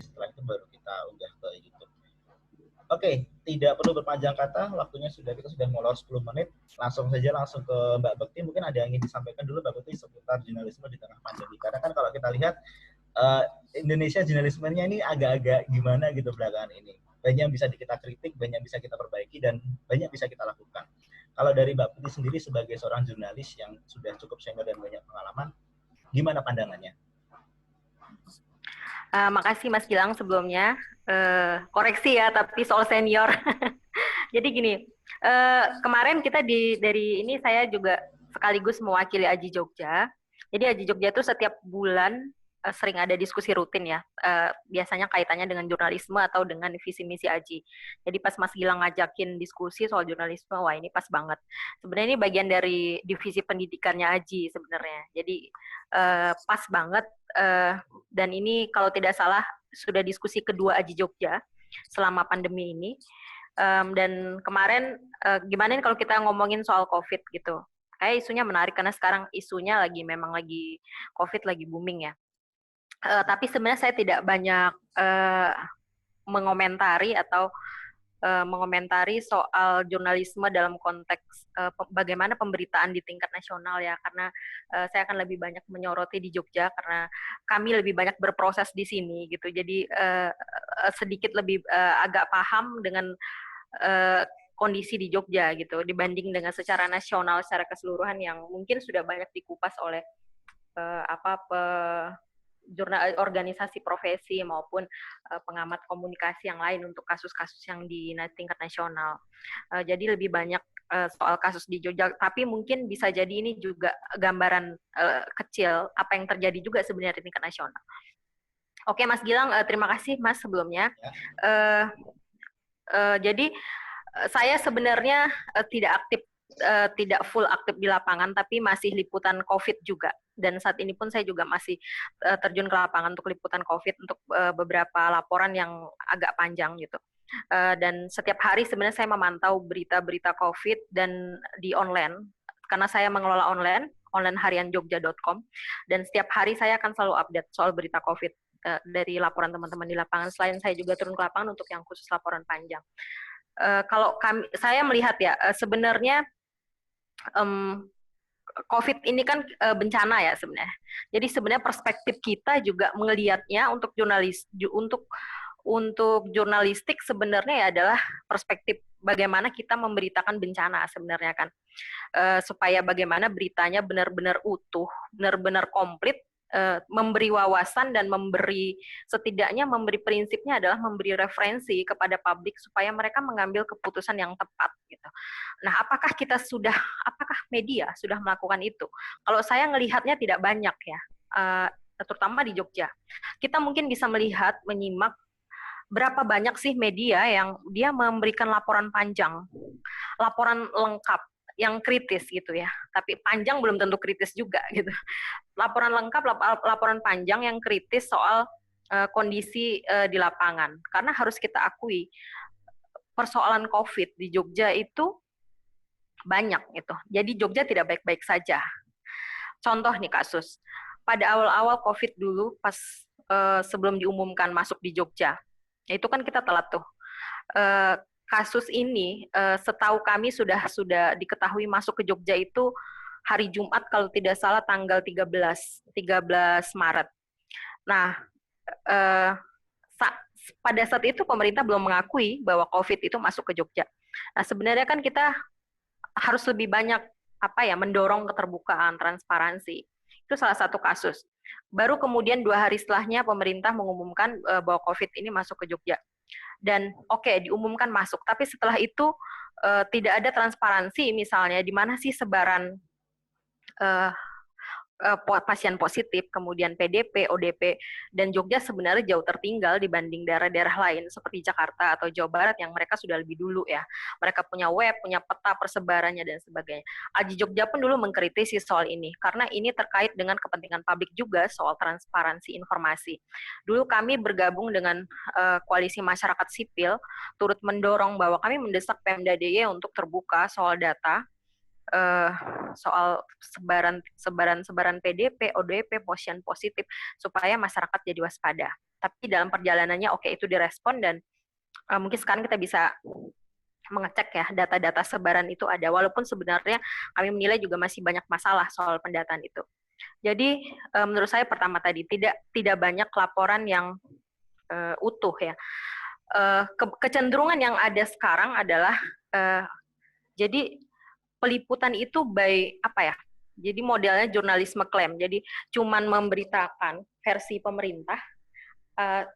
setelah itu baru kita unggah ke YouTube. Oke, tidak perlu berpanjang kata, waktunya kita sudah molor 10 menit. Langsung ke Mbak Bekti. Mungkin ada yang ingin disampaikan dulu Mbak Bekti seputar jurnalisme di tengah pandemi. Karena kan kalau kita lihat Indonesia jurnalismenya ini agak-agak gimana gitu belakangan ini. Banyak yang bisa kita kritik, banyak yang bisa kita perbaiki, dan banyak bisa kita lakukan. Kalau dari Mbak Putih sendiri sebagai seorang jurnalis yang sudah cukup senior dan banyak pengalaman, gimana pandangannya? Makasih Mas Gilang sebelumnya. Koreksi ya, tapi soal senior. Jadi gini, kemarin kita dari ini saya juga sekaligus mewakili Aji Jogja. Jadi Aji Jogja itu setiap bulan sering ada diskusi rutin ya. Biasanya kaitannya dengan jurnalisme atau dengan visi misi Aji. Jadi pas Mas Gilang ngajakin diskusi soal jurnalisme, wah ini pas banget. Sebenarnya ini bagian dari divisi pendidikannya Aji sebenarnya. Jadi pas banget. Dan ini kalau tidak salah sudah diskusi kedua Aji Jogja selama pandemi ini. Dan kemarin gimana kalau kita ngomongin soal COVID gitu. Kayak isunya menarik karena sekarang isunya memang lagi COVID lagi booming ya. Tapi sebenarnya saya tidak banyak mengomentari atau mengomentari soal jurnalisme dalam konteks bagaimana pemberitaan di tingkat nasional ya, karena saya akan lebih banyak menyoroti di Jogja karena kami lebih banyak berproses di sini gitu. Jadi sedikit lebih agak paham dengan kondisi di Jogja gitu dibanding dengan secara nasional secara keseluruhan yang mungkin sudah banyak dikupas oleh organisasi profesi maupun pengamat komunikasi yang lain untuk kasus-kasus yang di tingkat nasional. Jadi lebih banyak soal kasus di Jogja, tapi mungkin bisa jadi ini juga gambaran kecil apa yang terjadi juga sebenarnya di tingkat nasional. Oke, Mas Gilang, terima kasih Mas sebelumnya. Jadi saya sebenarnya tidak full aktif di lapangan, tapi masih liputan COVID juga. Dan saat ini pun saya juga masih terjun ke lapangan untuk liputan COVID untuk beberapa laporan yang agak panjang gitu. Dan setiap hari sebenarnya saya memantau berita-berita COVID dan di online, karena saya mengelola online harianjogja.com, dan setiap hari saya akan selalu update soal berita COVID dari laporan teman-teman di lapangan. Selain saya juga turun ke lapangan untuk yang khusus laporan panjang. Kalau saya melihat ya, sebenarnya COVID ini kan bencana ya sebenarnya. Jadi sebenarnya perspektif kita juga melihatnya untuk jurnalistik sebenarnya ya adalah perspektif bagaimana kita memberitakan bencana sebenarnya kan, supaya bagaimana beritanya benar-benar utuh, benar-benar komplit, memberi wawasan dan setidaknya memberi prinsipnya adalah memberi referensi kepada publik supaya mereka mengambil keputusan yang tepat gitu. Nah, apakah media sudah melakukan itu? Kalau saya melihatnya tidak banyak ya, terutama di Jogja. Kita mungkin bisa menyimak berapa banyak sih media yang dia memberikan laporan panjang, laporan lengkap, yang kritis gitu ya, tapi panjang belum tentu kritis juga gitu. Laporan lengkap, laporan panjang yang kritis soal kondisi di lapangan. Karena harus kita akui persoalan COVID di Jogja itu banyak gitu. Jadi Jogja tidak baik-baik saja. Contoh nih kasus, pada awal-awal COVID dulu pas sebelum diumumkan masuk di Jogja, itu kan kita telat tuh. Kasus ini setahu kami sudah diketahui masuk ke Jogja itu hari Jumat kalau tidak salah tanggal 13 Maret. Nah, pada saat itu pemerintah belum mengakui bahwa COVID itu masuk ke Jogja. Nah, sebenarnya kan kita harus lebih banyak mendorong keterbukaan, transparansi. Itu salah satu kasus. Baru kemudian 2 hari setelahnya pemerintah mengumumkan bahwa COVID ini masuk ke Jogja. Dan diumumkan masuk, tapi setelah itu tidak ada transparansi misalnya di mana sih sebaran pasien positif, kemudian PDP, ODP, dan Jogja sebenarnya jauh tertinggal dibanding daerah-daerah lain seperti Jakarta atau Jawa Barat yang mereka sudah lebih dulu ya. Mereka punya web, punya peta persebarannya dan sebagainya. Aji Jogja pun dulu mengkritisi soal ini karena ini terkait dengan kepentingan publik juga soal transparansi informasi. Dulu kami bergabung dengan koalisi masyarakat sipil turut mendorong bahwa kami mendesak Pemda DIY untuk terbuka soal data uh, soal sebaran PDP, ODP, pasien positif supaya masyarakat jadi waspada. Tapi dalam perjalanannya oke itu direspon dan mungkin sekarang kita bisa mengecek ya data-data sebaran itu ada. Walaupun sebenarnya kami menilai juga masih banyak masalah soal pendataan itu. Jadi menurut saya pertama tadi tidak banyak laporan yang utuh ya. Kecenderungan yang ada sekarang adalah jadi peliputan itu by apa ya? Jadi modelnya jurnalisme klaim. Jadi cuman memberitakan versi pemerintah.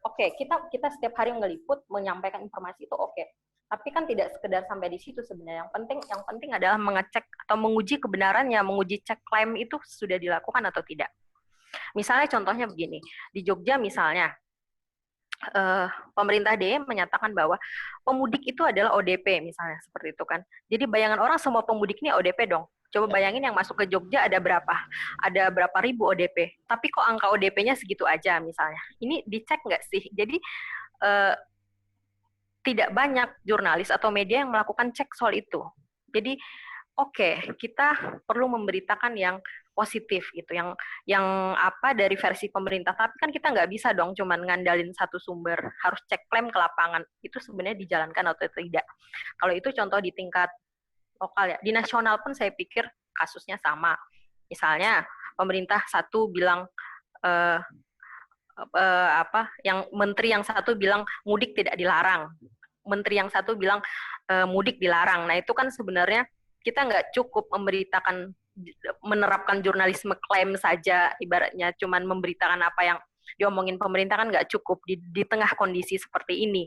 Oke, kita setiap hari ngeliput menyampaikan informasi itu oke. Tapi kan tidak sekedar sampai di situ sebenarnya. Yang penting adalah mengecek atau menguji kebenarannya, menguji cek klaim itu sudah dilakukan atau tidak. Misalnya contohnya begini, di Jogja misalnya, pemerintah DIY menyatakan bahwa pemudik itu adalah ODP misalnya seperti itu kan. Jadi bayangan orang semua pemudik ini ODP dong. Coba bayangin yang masuk ke Jogja ada berapa? Ada berapa ribu ODP. Tapi kok angka ODP-nya segitu aja misalnya. Ini dicek nggak sih? Jadi tidak banyak jurnalis atau media yang melakukan cek soal itu. Jadi oke, kita perlu memberitakan yang positif gitu, yang apa dari versi pemerintah. Tapi kan kita nggak bisa dong cuman ngandalin satu sumber, harus cek klaim ke lapangan. Itu sebenarnya dijalankan atau tidak. Kalau itu contoh di tingkat lokal ya. Di nasional pun saya pikir kasusnya sama. Misalnya pemerintah satu bilang yang menteri yang satu bilang mudik tidak dilarang. Menteri yang satu bilang mudik dilarang. Nah itu kan sebenarnya kita nggak cukup memberitakan, menerapkan jurnalisme klaim saja, ibaratnya cuman memberitakan apa yang diomongin pemerintah kan nggak cukup di tengah kondisi seperti ini.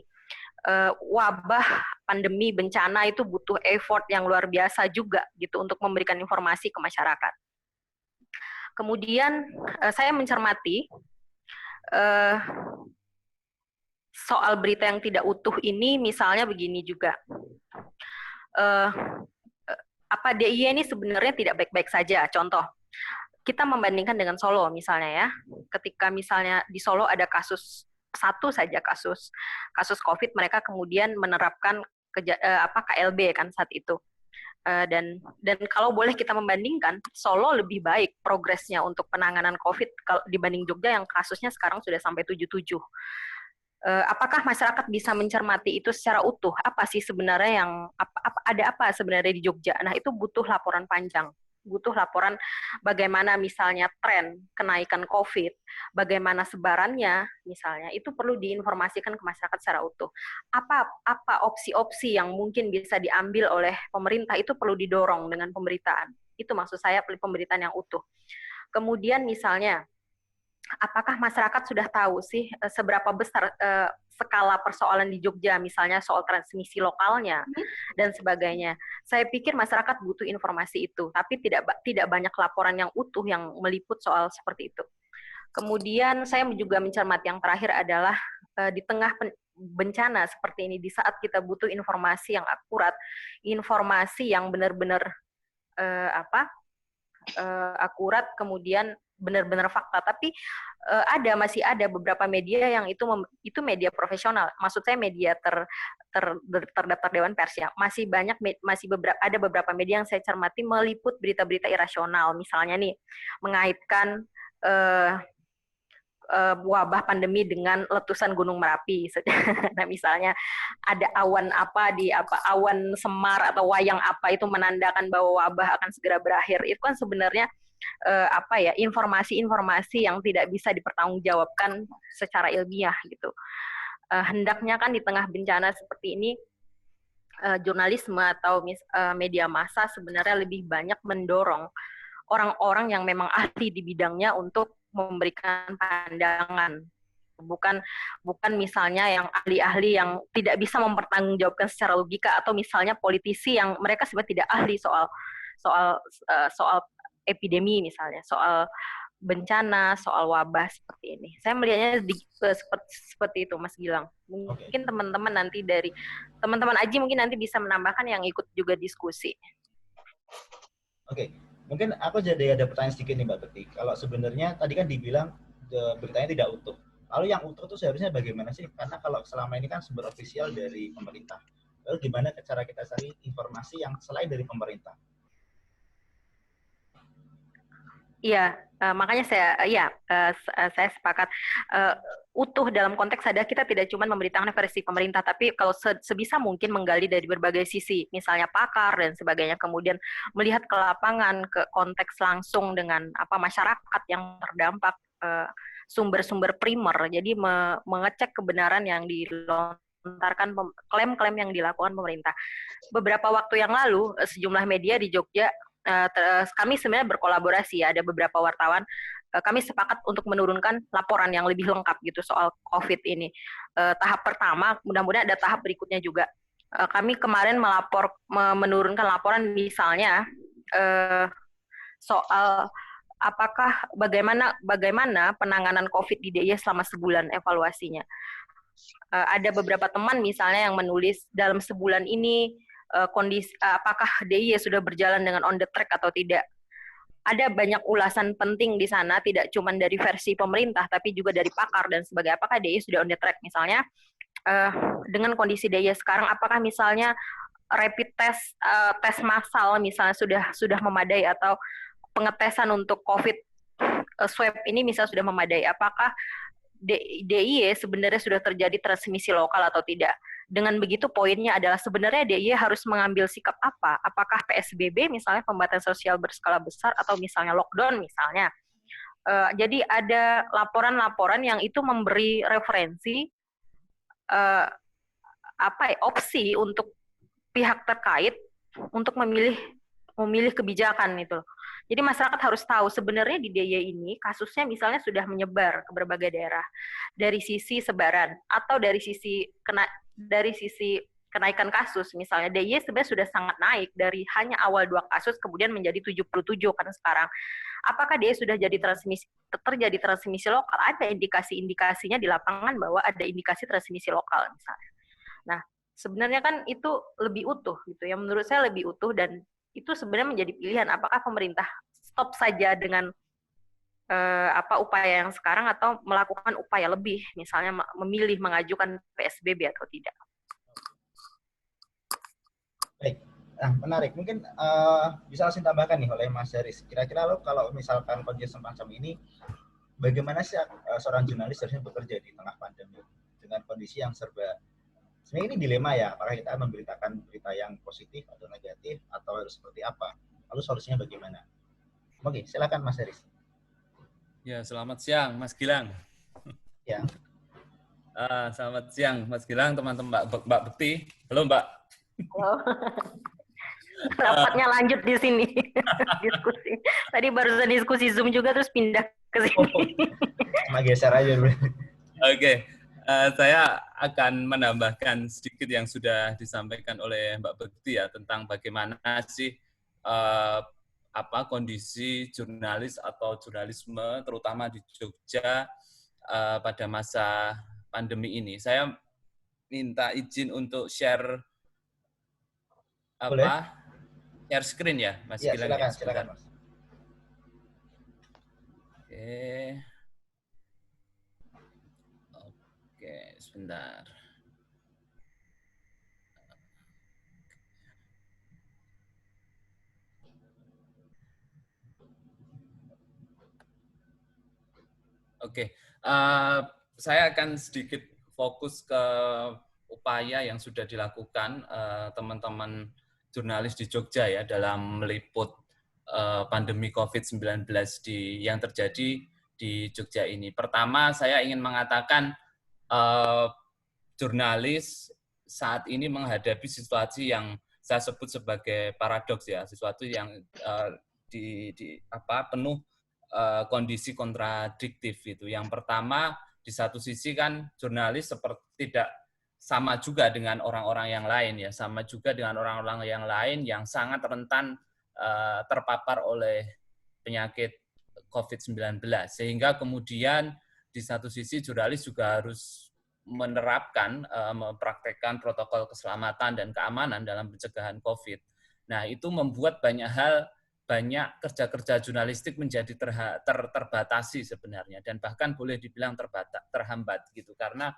Wabah, pandemi, bencana itu butuh effort yang luar biasa juga gitu untuk memberikan informasi ke masyarakat. Kemudian saya mencermati soal berita yang tidak utuh ini, misalnya begini juga, DIY ini sebenarnya tidak baik-baik saja. Contoh, kita membandingkan dengan Solo misalnya ya, ketika misalnya di Solo ada satu saja kasus COVID, mereka kemudian menerapkan KLB kan saat itu. Dan kalau boleh kita membandingkan, Solo lebih baik progresnya untuk penanganan COVID dibanding Jogja yang kasusnya sekarang sudah sampai 77. Apakah masyarakat bisa mencermati itu secara utuh? Apa sih sebenarnya ada apa sebenarnya di Jogja? Nah, itu butuh laporan panjang. Butuh laporan bagaimana misalnya tren kenaikan COVID, bagaimana sebarannya misalnya, itu perlu diinformasikan ke masyarakat secara utuh. Apa opsi-opsi yang mungkin bisa diambil oleh pemerintah itu perlu didorong dengan pemberitaan. Itu maksud saya pemberitaan yang utuh. Kemudian misalnya, apakah masyarakat sudah tahu sih seberapa besar skala persoalan di Jogja, misalnya soal transmisi lokalnya dan sebagainya. Saya pikir masyarakat butuh informasi itu, tapi tidak banyak laporan yang utuh yang meliput soal seperti itu. Kemudian saya juga mencermati yang terakhir adalah di tengah bencana seperti ini, di saat kita butuh informasi yang akurat, informasi yang benar-benar akurat, kemudian benar-benar fakta, tapi masih ada beberapa media yang itu media profesional. Maksud saya media terdaftar Dewan Pers ya. Ada beberapa media yang saya cermati meliput berita-berita irasional, misalnya nih mengaitkan wabah pandemi dengan letusan Gunung Merapi. Nah, misalnya ada awan awan semar atau wayang apa itu menandakan bahwa wabah akan segera berakhir. Itu kan sebenarnya informasi-informasi yang tidak bisa dipertanggungjawabkan secara ilmiah gitu. Hendaknya kan di tengah bencana seperti ini, jurnalisme atau media massa sebenarnya lebih banyak mendorong orang-orang yang memang ahli di bidangnya untuk memberikan pandangan. Bukan misalnya yang ahli-ahli yang tidak bisa mempertanggungjawabkan secara logika, atau misalnya politisi yang mereka sebenarnya tidak ahli soal epidemi misalnya, soal bencana, soal wabah seperti ini. Saya melihatnya seperti itu, Mas Gilang. Mungkin teman-teman nanti dari teman-teman Aji mungkin nanti bisa menambahkan yang ikut juga diskusi. Oke, mungkin aku jadi ada pertanyaan sedikit nih Mbak Bekti. Kalau sebenarnya tadi kan dibilang beritanya tidak utuh. Lalu yang utuh itu seharusnya bagaimana sih? Karena kalau selama ini kan sumber ofisial dari pemerintah. Lalu gimana cara kita cari informasi yang selain dari pemerintah? Iya, makanya saya sepakat. Eh, Utuh dalam konteks ada kita tidak cuma memberitakan versi pemerintah, tapi kalau sebisa mungkin menggali dari berbagai sisi, misalnya pakar dan sebagainya, kemudian melihat ke lapangan, ke konteks langsung dengan apa masyarakat yang terdampak, sumber-sumber primer. Jadi mengecek kebenaran yang dilontarkan, klaim-klaim yang dilakukan pemerintah. Beberapa waktu yang lalu, sejumlah media di Jogja, kami sebenarnya berkolaborasi, ada beberapa wartawan, kami sepakat untuk menurunkan laporan yang lebih lengkap gitu soal COVID ini. Tahap pertama, mudah-mudahan ada tahap berikutnya juga. Kami kemarin menurunkan laporan misalnya soal apakah bagaimana penanganan COVID di DIY selama sebulan evaluasinya. Ada beberapa teman misalnya yang menulis dalam sebulan ini kondisi apakah DIY sudah berjalan dengan on the track atau tidak. Ada banyak ulasan penting di sana, tidak cuma dari versi pemerintah, tapi juga dari pakar dan sebagainya. Apakah DIY sudah on the track? Misalnya, dengan kondisi DIY sekarang, apakah misalnya rapid test, tes massal misalnya sudah memadai, atau pengetesan untuk COVID swab ini misalnya sudah memadai? Apakah DIY sebenarnya sudah terjadi transmisi lokal atau tidak? Dengan begitu poinnya adalah sebenarnya DIY harus mengambil sikap apa? Apakah PSBB misalnya pembatasan sosial berskala besar atau misalnya lockdown misalnya. Jadi ada laporan-laporan yang itu memberi referensi opsi untuk pihak terkait untuk memilih kebijakan itu. Jadi masyarakat harus tahu sebenarnya di DIY ini kasusnya misalnya sudah menyebar ke berbagai daerah dari sisi sebaran atau dari sisi kenaikan kasus. Misalnya DIY sebenarnya sudah sangat naik dari hanya awal 2 kasus kemudian menjadi 77 kan sekarang. Apakah DIY sudah terjadi transmisi lokal? Ada indikasi-indikasinya di lapangan bahwa ada indikasi transmisi lokal misalnya. Nah, sebenarnya kan itu lebih utuh gitu ya. Menurut saya lebih utuh, dan itu sebenarnya menjadi pilihan apakah pemerintah stop saja dengan upaya yang sekarang atau melakukan upaya lebih, misalnya memilih mengajukan PSBB atau tidak. Baik, nah menarik. Mungkin bisa langsung tambahkan nih oleh Mas Haris. Kira-kira lo kalau misalkan kondisi semacam ini, bagaimana sih seorang jurnalis harusnya bekerja di tengah pandemi dengan kondisi yang serba, sebenarnya ini dilema ya, apakah kita memberitakan berita yang positif atau negatif atau harus seperti apa? Lalu solusinya bagaimana? Oke, silakan Mas Haris. Ya, selamat siang Mas Gilang. Ya. Selamat siang Mas Gilang, teman-teman Mbak Bekti. Halo Mbak. Halo. Rapatnya lanjut di sini. Diskusi. Tadi barusan diskusi Zoom juga terus pindah ke sini. Cuma geser aja dulu. Oke. Saya akan menambahkan sedikit yang sudah disampaikan oleh Mbak Bekti ya tentang bagaimana sih kondisi jurnalis atau jurnalisme terutama di Jogja pada masa pandemi ini. Saya minta izin untuk share share screen ya, Mas Ya, Gilang. silakan, Mas. Oke, sebentar. Oke, saya akan sedikit fokus ke upaya yang sudah dilakukan teman-teman jurnalis di Jogja ya dalam meliput pandemi COVID-19 yang terjadi di Jogja ini. Pertama, saya ingin mengatakan jurnalis saat ini menghadapi situasi yang saya sebut sebagai paradoks ya, sesuatu yang penuh kondisi kontradiktif itu. Yang pertama, di satu sisi kan jurnalis seperti tidak sama juga dengan orang-orang yang lain ya, sama juga dengan orang-orang yang lain yang sangat rentan terpapar oleh penyakit COVID-19. Sehingga kemudian di satu sisi jurnalis juga harus menerapkan, mempraktekkan protokol keselamatan dan keamanan dalam pencegahan COVID. Nah, itu membuat banyak kerja-kerja jurnalistik menjadi terbatasi sebenarnya, dan bahkan boleh dibilang terhambat gitu, karena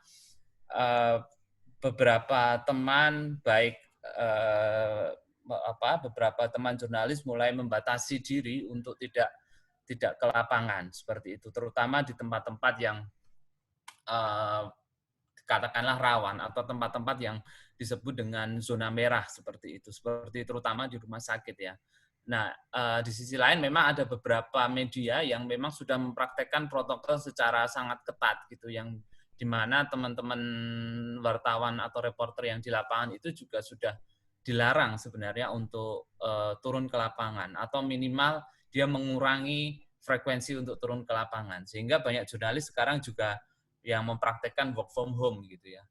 beberapa teman beberapa teman jurnalis mulai membatasi diri untuk tidak tidak ke lapangan seperti itu, terutama di tempat-tempat yang katakanlah rawan atau tempat-tempat yang disebut dengan zona merah seperti itu, seperti terutama di rumah sakit ya. Nah, di sisi lain memang ada beberapa media yang memang sudah mempraktekkan protokol secara sangat ketat gitu, yang di mana teman-teman wartawan atau reporter yang di lapangan itu juga sudah dilarang sebenarnya untuk turun ke lapangan, atau minimal dia mengurangi frekuensi untuk turun ke lapangan, sehingga banyak jurnalis sekarang juga yang mempraktekkan work from home gitu ya.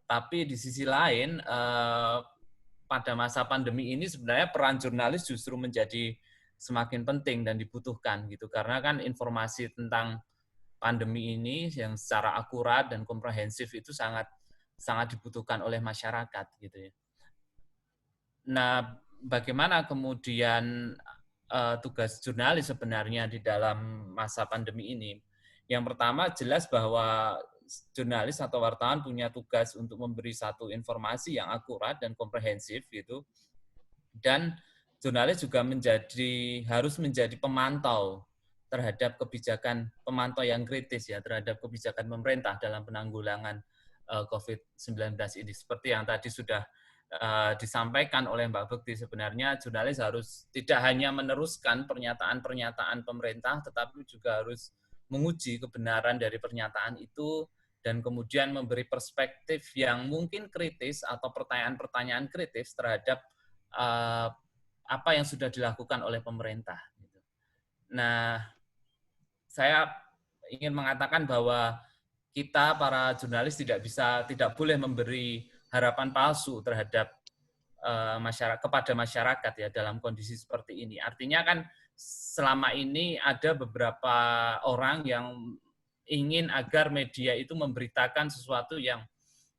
Tapi di sisi lain pada masa pandemi ini sebenarnya peran jurnalis justru menjadi semakin penting dan dibutuhkan gitu, karena kan informasi tentang pandemi ini yang secara akurat dan komprehensif itu sangat dibutuhkan oleh masyarakat gitu ya. Nah, bagaimana kemudian tugas jurnalis sebenarnya di dalam masa pandemi ini? Yang pertama jelas bahwa jurnalis atau wartawan punya tugas untuk memberi satu informasi yang akurat dan komprehensif gitu. Dan jurnalis juga harus menjadi pemantau terhadap kebijakan, pemantau yang kritis ya terhadap kebijakan pemerintah dalam penanggulangan COVID-19 ini. Seperti yang tadi sudah disampaikan oleh Mbak Bekti, sebenarnya jurnalis harus tidak hanya meneruskan pernyataan-pernyataan pemerintah, tetapi juga harus menguji kebenaran dari pernyataan itu dan kemudian memberi perspektif yang mungkin kritis atau pertanyaan-pertanyaan kritis terhadap apa yang sudah dilakukan oleh pemerintah. Nah, saya ingin mengatakan bahwa kita para jurnalis tidak boleh memberi harapan palsu terhadap kepada masyarakat ya dalam kondisi seperti ini. Artinya kan selama ini ada beberapa orang yang ingin agar media itu memberitakan sesuatu yang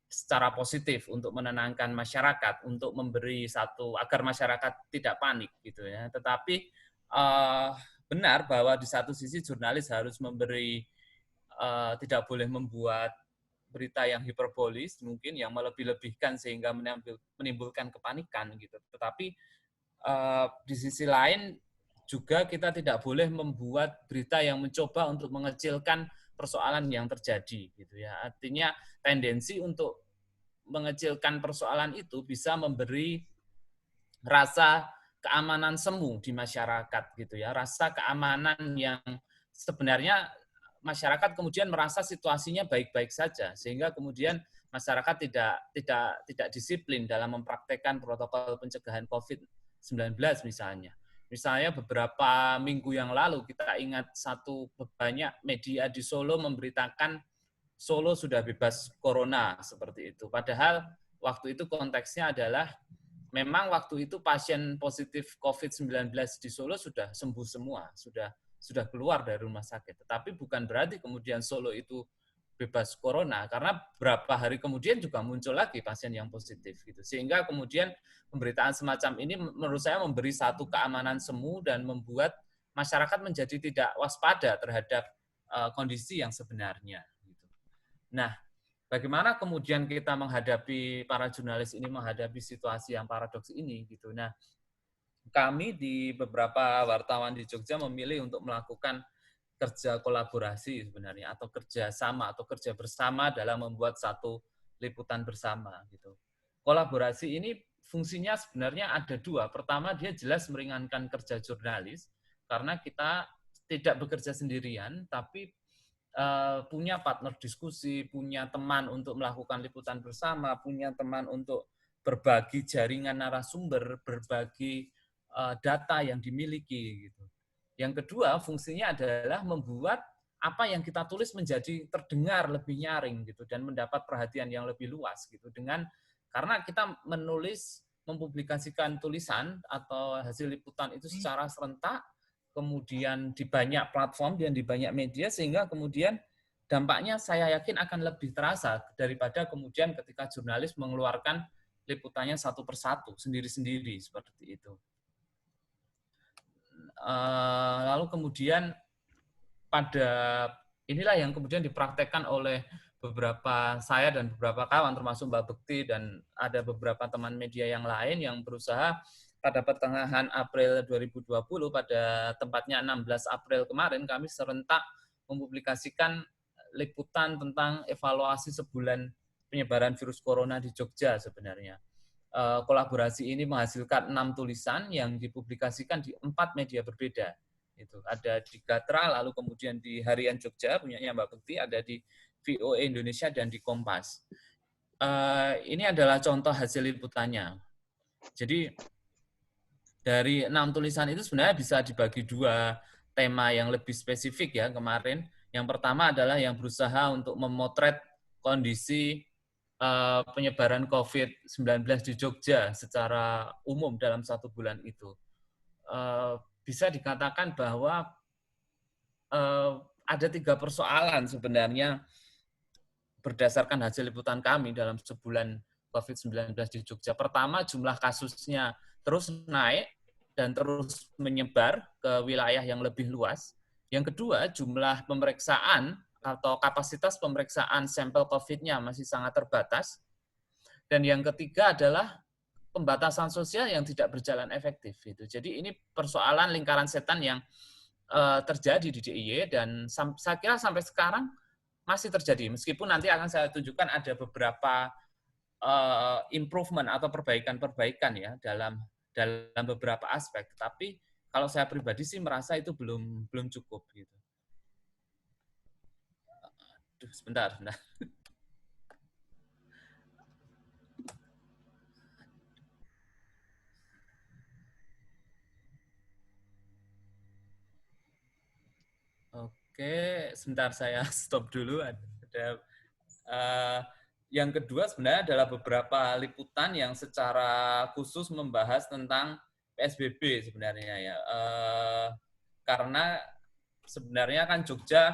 secara positif untuk menenangkan masyarakat, untuk memberi agar masyarakat tidak panik gitu ya. Tetapi benar bahwa di satu sisi jurnalis harus tidak boleh membuat berita yang hiperbolis, mungkin yang melebih-lebihkan sehingga menimbulkan kepanikan gitu. Tetapi di sisi lain juga kita tidak boleh membuat berita yang mencoba untuk mengecilkan persoalan yang terjadi gitu ya. Artinya tendensi untuk mengecilkan persoalan itu bisa memberi rasa keamanan semu di masyarakat gitu ya. Rasa keamanan yang sebenarnya masyarakat kemudian merasa situasinya baik-baik saja, sehingga kemudian masyarakat tidak disiplin dalam mempraktekkan protokol pencegahan COVID-19 misalnya. Misalnya beberapa minggu yang lalu kita ingat banyak media di Solo memberitakan Solo sudah bebas corona seperti itu. Padahal waktu itu konteksnya adalah memang waktu itu pasien positif COVID-19 di Solo sudah sembuh semua, sudah keluar dari rumah sakit. Tetapi bukan berarti kemudian Solo itu bebas corona, karena beberapa hari kemudian juga muncul lagi pasien yang positif gitu. Sehingga kemudian pemberitaan semacam ini menurut saya memberi satu keamanan semu dan membuat masyarakat menjadi tidak waspada terhadap kondisi yang sebenarnya gitu. Nah, bagaimana kemudian kita para jurnalis ini menghadapi situasi yang paradoks ini gitu. Nah, kami di beberapa wartawan di Jogja memilih untuk melakukan kerja kolaborasi sebenarnya, atau kerja sama atau kerja bersama dalam membuat satu liputan bersama gitu. Kolaborasi ini fungsinya sebenarnya ada dua. Pertama, dia jelas meringankan kerja jurnalis karena kita tidak bekerja sendirian, tapi punya partner diskusi, punya teman untuk melakukan liputan bersama, punya teman untuk berbagi jaringan narasumber, berbagi data yang dimiliki gitu. Yang kedua, fungsinya adalah membuat apa yang kita tulis menjadi terdengar lebih nyaring gitu dan mendapat perhatian yang lebih luas gitu, karena kita mempublikasikan tulisan atau hasil liputan itu secara serentak, kemudian di banyak platform dan di banyak media, sehingga kemudian dampaknya saya yakin akan lebih terasa daripada kemudian ketika jurnalis mengeluarkan liputannya satu persatu sendiri-sendiri seperti itu. Lalu kemudian inilah yang kemudian dipraktekkan oleh saya dan beberapa kawan termasuk Mbak Bekti dan ada beberapa teman media yang lain yang berusaha pada pertengahan April 2020, pada tempatnya 16 April kemarin, kami serentak mempublikasikan liputan tentang evaluasi sebulan penyebaran virus corona di Jogja sebenarnya. Kolaborasi ini menghasilkan 6 tulisan yang dipublikasikan di 4 media berbeda. Itu ada di Gatra, lalu kemudian di Harian Jogja punyanya Mbak Bekti, ada di VOA Indonesia dan di Kompas. Ini adalah contoh hasil liputannya. Jadi dari 6 tulisan itu sebenarnya bisa dibagi 2 tema yang lebih spesifik ya kemarin. Yang pertama adalah yang berusaha untuk memotret kondisi penyebaran COVID-19 di Jogja secara umum dalam 1 bulan itu. Bisa dikatakan bahwa ada 3 persoalan sebenarnya berdasarkan hasil liputan kami dalam sebulan COVID-19 di Jogja. Pertama, jumlah kasusnya terus naik dan terus menyebar ke wilayah yang lebih luas. Yang kedua, jumlah pemeriksaan atau kapasitas pemeriksaan sampel COVID-nya masih sangat terbatas. Dan yang ketiga adalah pembatasan sosial yang tidak berjalan efektif. Jadi ini persoalan lingkaran setan yang terjadi di DIY dan saya kira sampai sekarang masih terjadi. Meskipun nanti akan saya tunjukkan ada beberapa improvement atau perbaikan-perbaikan ya dalam beberapa aspek. Tapi kalau saya pribadi sih merasa itu belum cukup gitu. Sebentar. Oke, sebentar saya stop dulu. Yang kedua sebenarnya adalah beberapa liputan yang secara khusus membahas tentang PSBB sebenarnya ya. Karena sebenarnya kan Jogja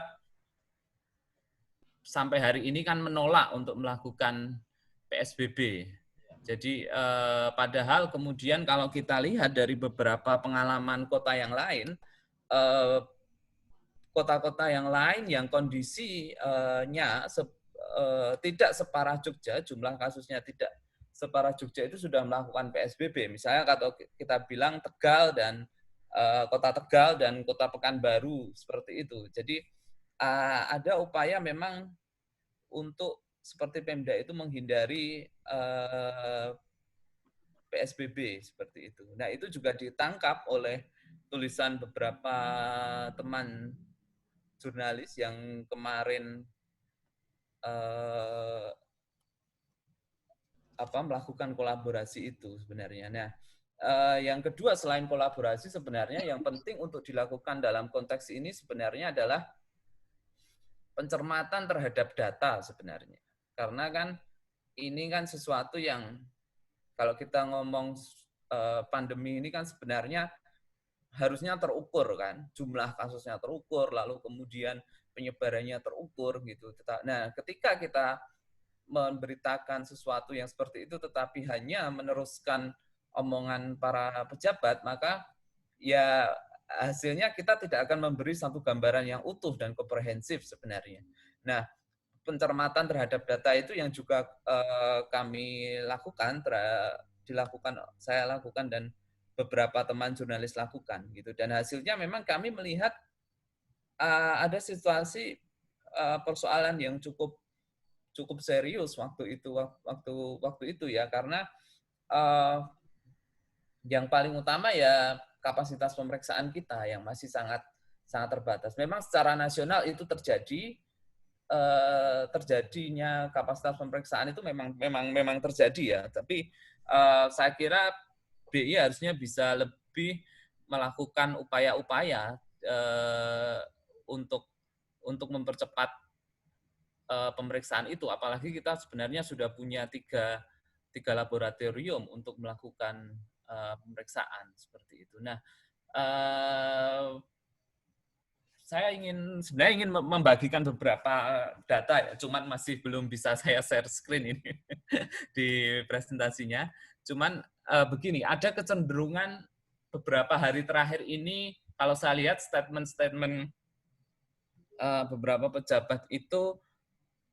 sampai hari ini kan menolak untuk melakukan PSBB. Jadi padahal kemudian kalau kita lihat dari beberapa pengalaman kota yang lain, kota-kota yang lain yang kondisinya tidak separah Jogja, jumlah kasusnya tidak separah Jogja itu sudah melakukan PSBB. Misalnya kalau kita bilang Tegal dan kota Tegal dan kota Pekanbaru seperti itu. Jadi ada upaya memang untuk seperti Pemda itu menghindari PSBB seperti itu. Nah, itu juga ditangkap oleh tulisan beberapa teman jurnalis yang kemarin melakukan kolaborasi itu sebenarnya. Nah, yang kedua selain kolaborasi sebenarnya yang penting untuk dilakukan dalam konteks ini sebenarnya adalah pencermatan terhadap data sebenarnya. Karena kan ini kan sesuatu yang kalau kita ngomong pandemi ini kan sebenarnya harusnya terukur kan, jumlah kasusnya terukur, lalu kemudian penyebarannya terukur gitu. Nah, ketika kita memberitakan sesuatu yang seperti itu tetapi hanya meneruskan omongan para pejabat, maka ya hasilnya kita tidak akan memberi satu gambaran yang utuh dan komprehensif sebenarnya. Nah, pencermatan terhadap data itu yang juga kami lakukan, saya lakukan dan beberapa teman jurnalis lakukan gitu. Dan hasilnya memang kami melihat ada situasi persoalan yang cukup serius waktu itu ya, karena yang paling utama ya kapasitas pemeriksaan kita yang masih sangat terbatas. Memang secara nasional itu terjadinya kapasitas pemeriksaan itu memang terjadi ya, tapi saya kira BI harusnya bisa lebih melakukan upaya-upaya untuk mempercepat pemeriksaan itu, apalagi kita sebenarnya sudah punya tiga laboratorium untuk melakukan pemeriksaan seperti itu. Nah, saya sebenarnya ingin membagikan beberapa data ya, cuman masih belum bisa saya share screen ini di presentasinya. Cuman begini, ada kecenderungan beberapa hari terakhir ini kalau saya lihat statement-statement beberapa pejabat itu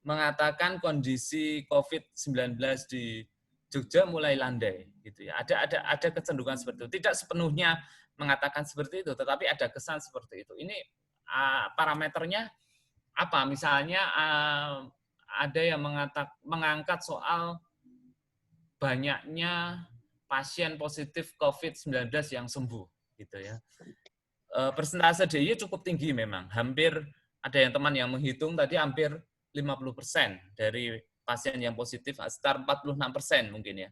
mengatakan kondisi COVID-19 di Jogja mulai landai gitu ya. Ada kecenderungan seperti itu. Tidak sepenuhnya mengatakan seperti itu, tetapi ada kesan seperti itu. Ini parameternya apa? Misalnya ada yang mengangkat soal banyaknya pasien positif COVID-19 yang sembuh gitu ya. Persentase DIY cukup tinggi memang. Hampir ada yang teman yang menghitung tadi hampir 50% dari pasien yang positif, sekitar 46% mungkin ya,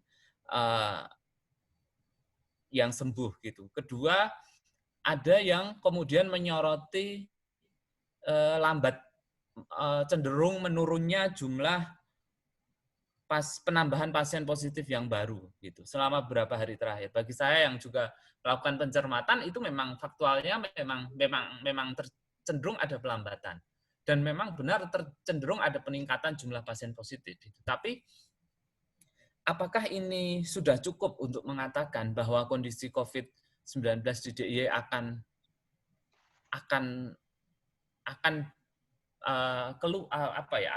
yang sembuh gitu. Kedua, ada yang kemudian menyoroti lambat, cenderung menurunnya jumlah penambahan pasien positif yang baru gitu selama beberapa hari terakhir. Bagi saya yang juga melakukan pencermatan itu memang faktualnya memang cenderung ada pelambatan. Dan memang benar cenderung ada peningkatan jumlah pasien positif. Tapi apakah ini sudah cukup untuk mengatakan bahwa kondisi COVID-19 di DIY akan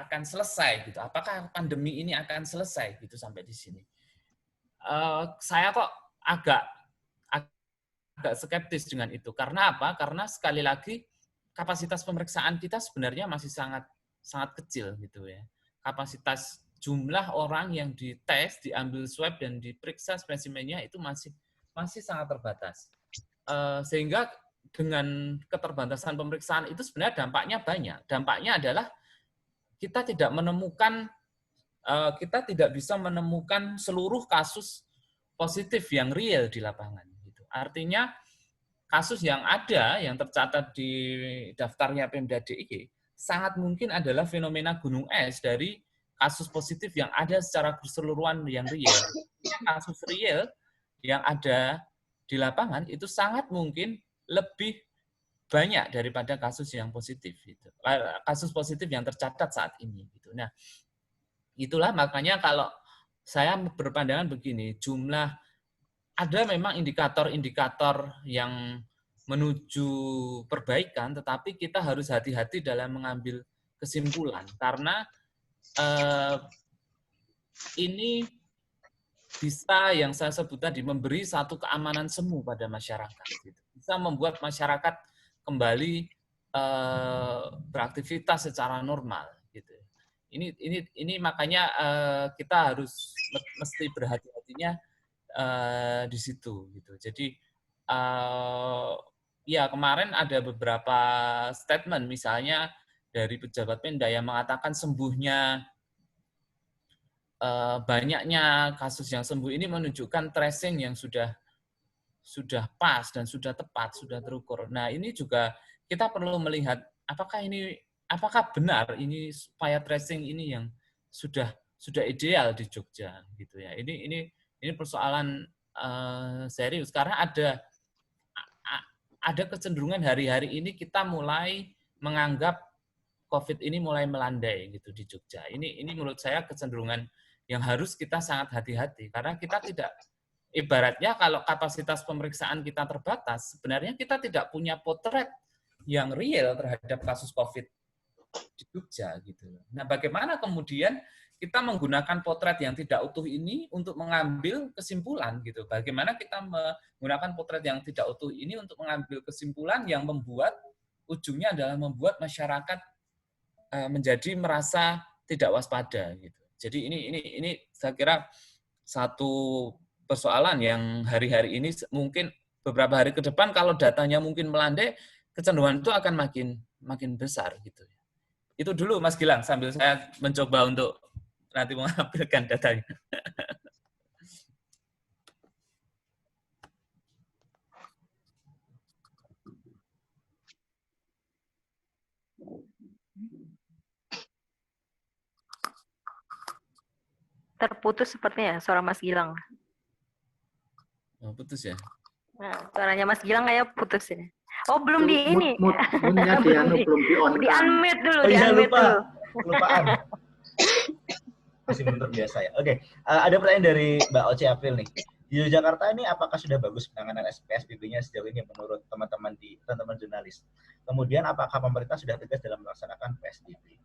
akan selesai gitu? Apakah pandemi ini akan selesai gitu sampai di sini? Saya kok agak skeptis dengan itu. Karena apa? Karena sekali lagi kapasitas pemeriksaan kita sebenarnya masih sangat kecil gitu ya. Kapasitas jumlah orang yang dites, diambil swab dan diperiksa spesimennya itu masih sangat terbatas. Sehingga dengan keterbatasan pemeriksaan itu sebenarnya dampaknya banyak. Dampaknya adalah kita tidak bisa menemukan seluruh kasus positif yang real di lapangan. Artinya kasus yang ada, yang tercatat di daftarnya Pemda DIY, sangat mungkin adalah fenomena gunung es dari kasus positif yang ada secara keseluruhan yang real. Kasus real yang ada di lapangan itu sangat mungkin lebih banyak daripada kasus yang positif. Kasus positif yang tercatat saat ini. Nah, itulah makanya kalau saya berpandangan begini, ada memang indikator-indikator yang menuju perbaikan, tetapi kita harus hati-hati dalam mengambil kesimpulan. Karena ini bisa yang saya sebut tadi, memberi satu keamanan semu pada masyarakat. Bisa membuat masyarakat kembali beraktivitas secara normal. Ini makanya kita harus mesti berhati-hatinya di situ gitu. Jadi ya kemarin ada beberapa statement misalnya dari pejabat Pemda yang mengatakan sembuhnya banyaknya kasus yang sembuh ini menunjukkan tracing yang sudah pas dan sudah tepat, sudah terukur. Nah, ini juga kita perlu melihat apakah benar ini supaya tracing ini yang sudah ideal di Jogja gitu ya. Ini persoalan serius karena ada kecenderungan hari-hari ini kita mulai menganggap COVID ini mulai melandai gitu di Jogja. Ini menurut saya kecenderungan yang harus kita sangat hati-hati karena kita tidak, ibaratnya kalau kapasitas pemeriksaan kita terbatas, sebenarnya kita tidak punya potret yang real terhadap kasus COVID di Jogja gitu. Nah, bagaimana kemudian kita menggunakan potret yang tidak utuh ini untuk mengambil kesimpulan gitu. Bagaimana kita menggunakan potret yang tidak utuh ini untuk mengambil kesimpulan yang membuat ujungnya adalah membuat masyarakat menjadi merasa tidak waspada gitu. Jadi ini saya kira satu persoalan yang hari-hari ini mungkin beberapa hari ke depan kalau datanya mungkin melandai, kecenderungan itu akan makin besar gitu. Itu dulu Mas Gilang sambil saya mencoba untuk nanti mengambilkan datanya. Terputus sepertinya suara Mas Gilang. Oh, putus ya? Nah, suaranya Mas Gilang kayak putus ya. Oh, belum di ini. Mutnya belum di-on. Di unmute dulu, Oh di iya, unmute dulu. Kelupaan. Masih belum terbiasa ya. Oke, ada pertanyaan dari Mbak Oce April nih. Di Yogyakarta ini apakah sudah bagus penanganan PSBB-nya sejauh ini menurut teman-teman jurnalis? Kemudian apakah pemerintah sudah tegas dalam melaksanakan PSBB?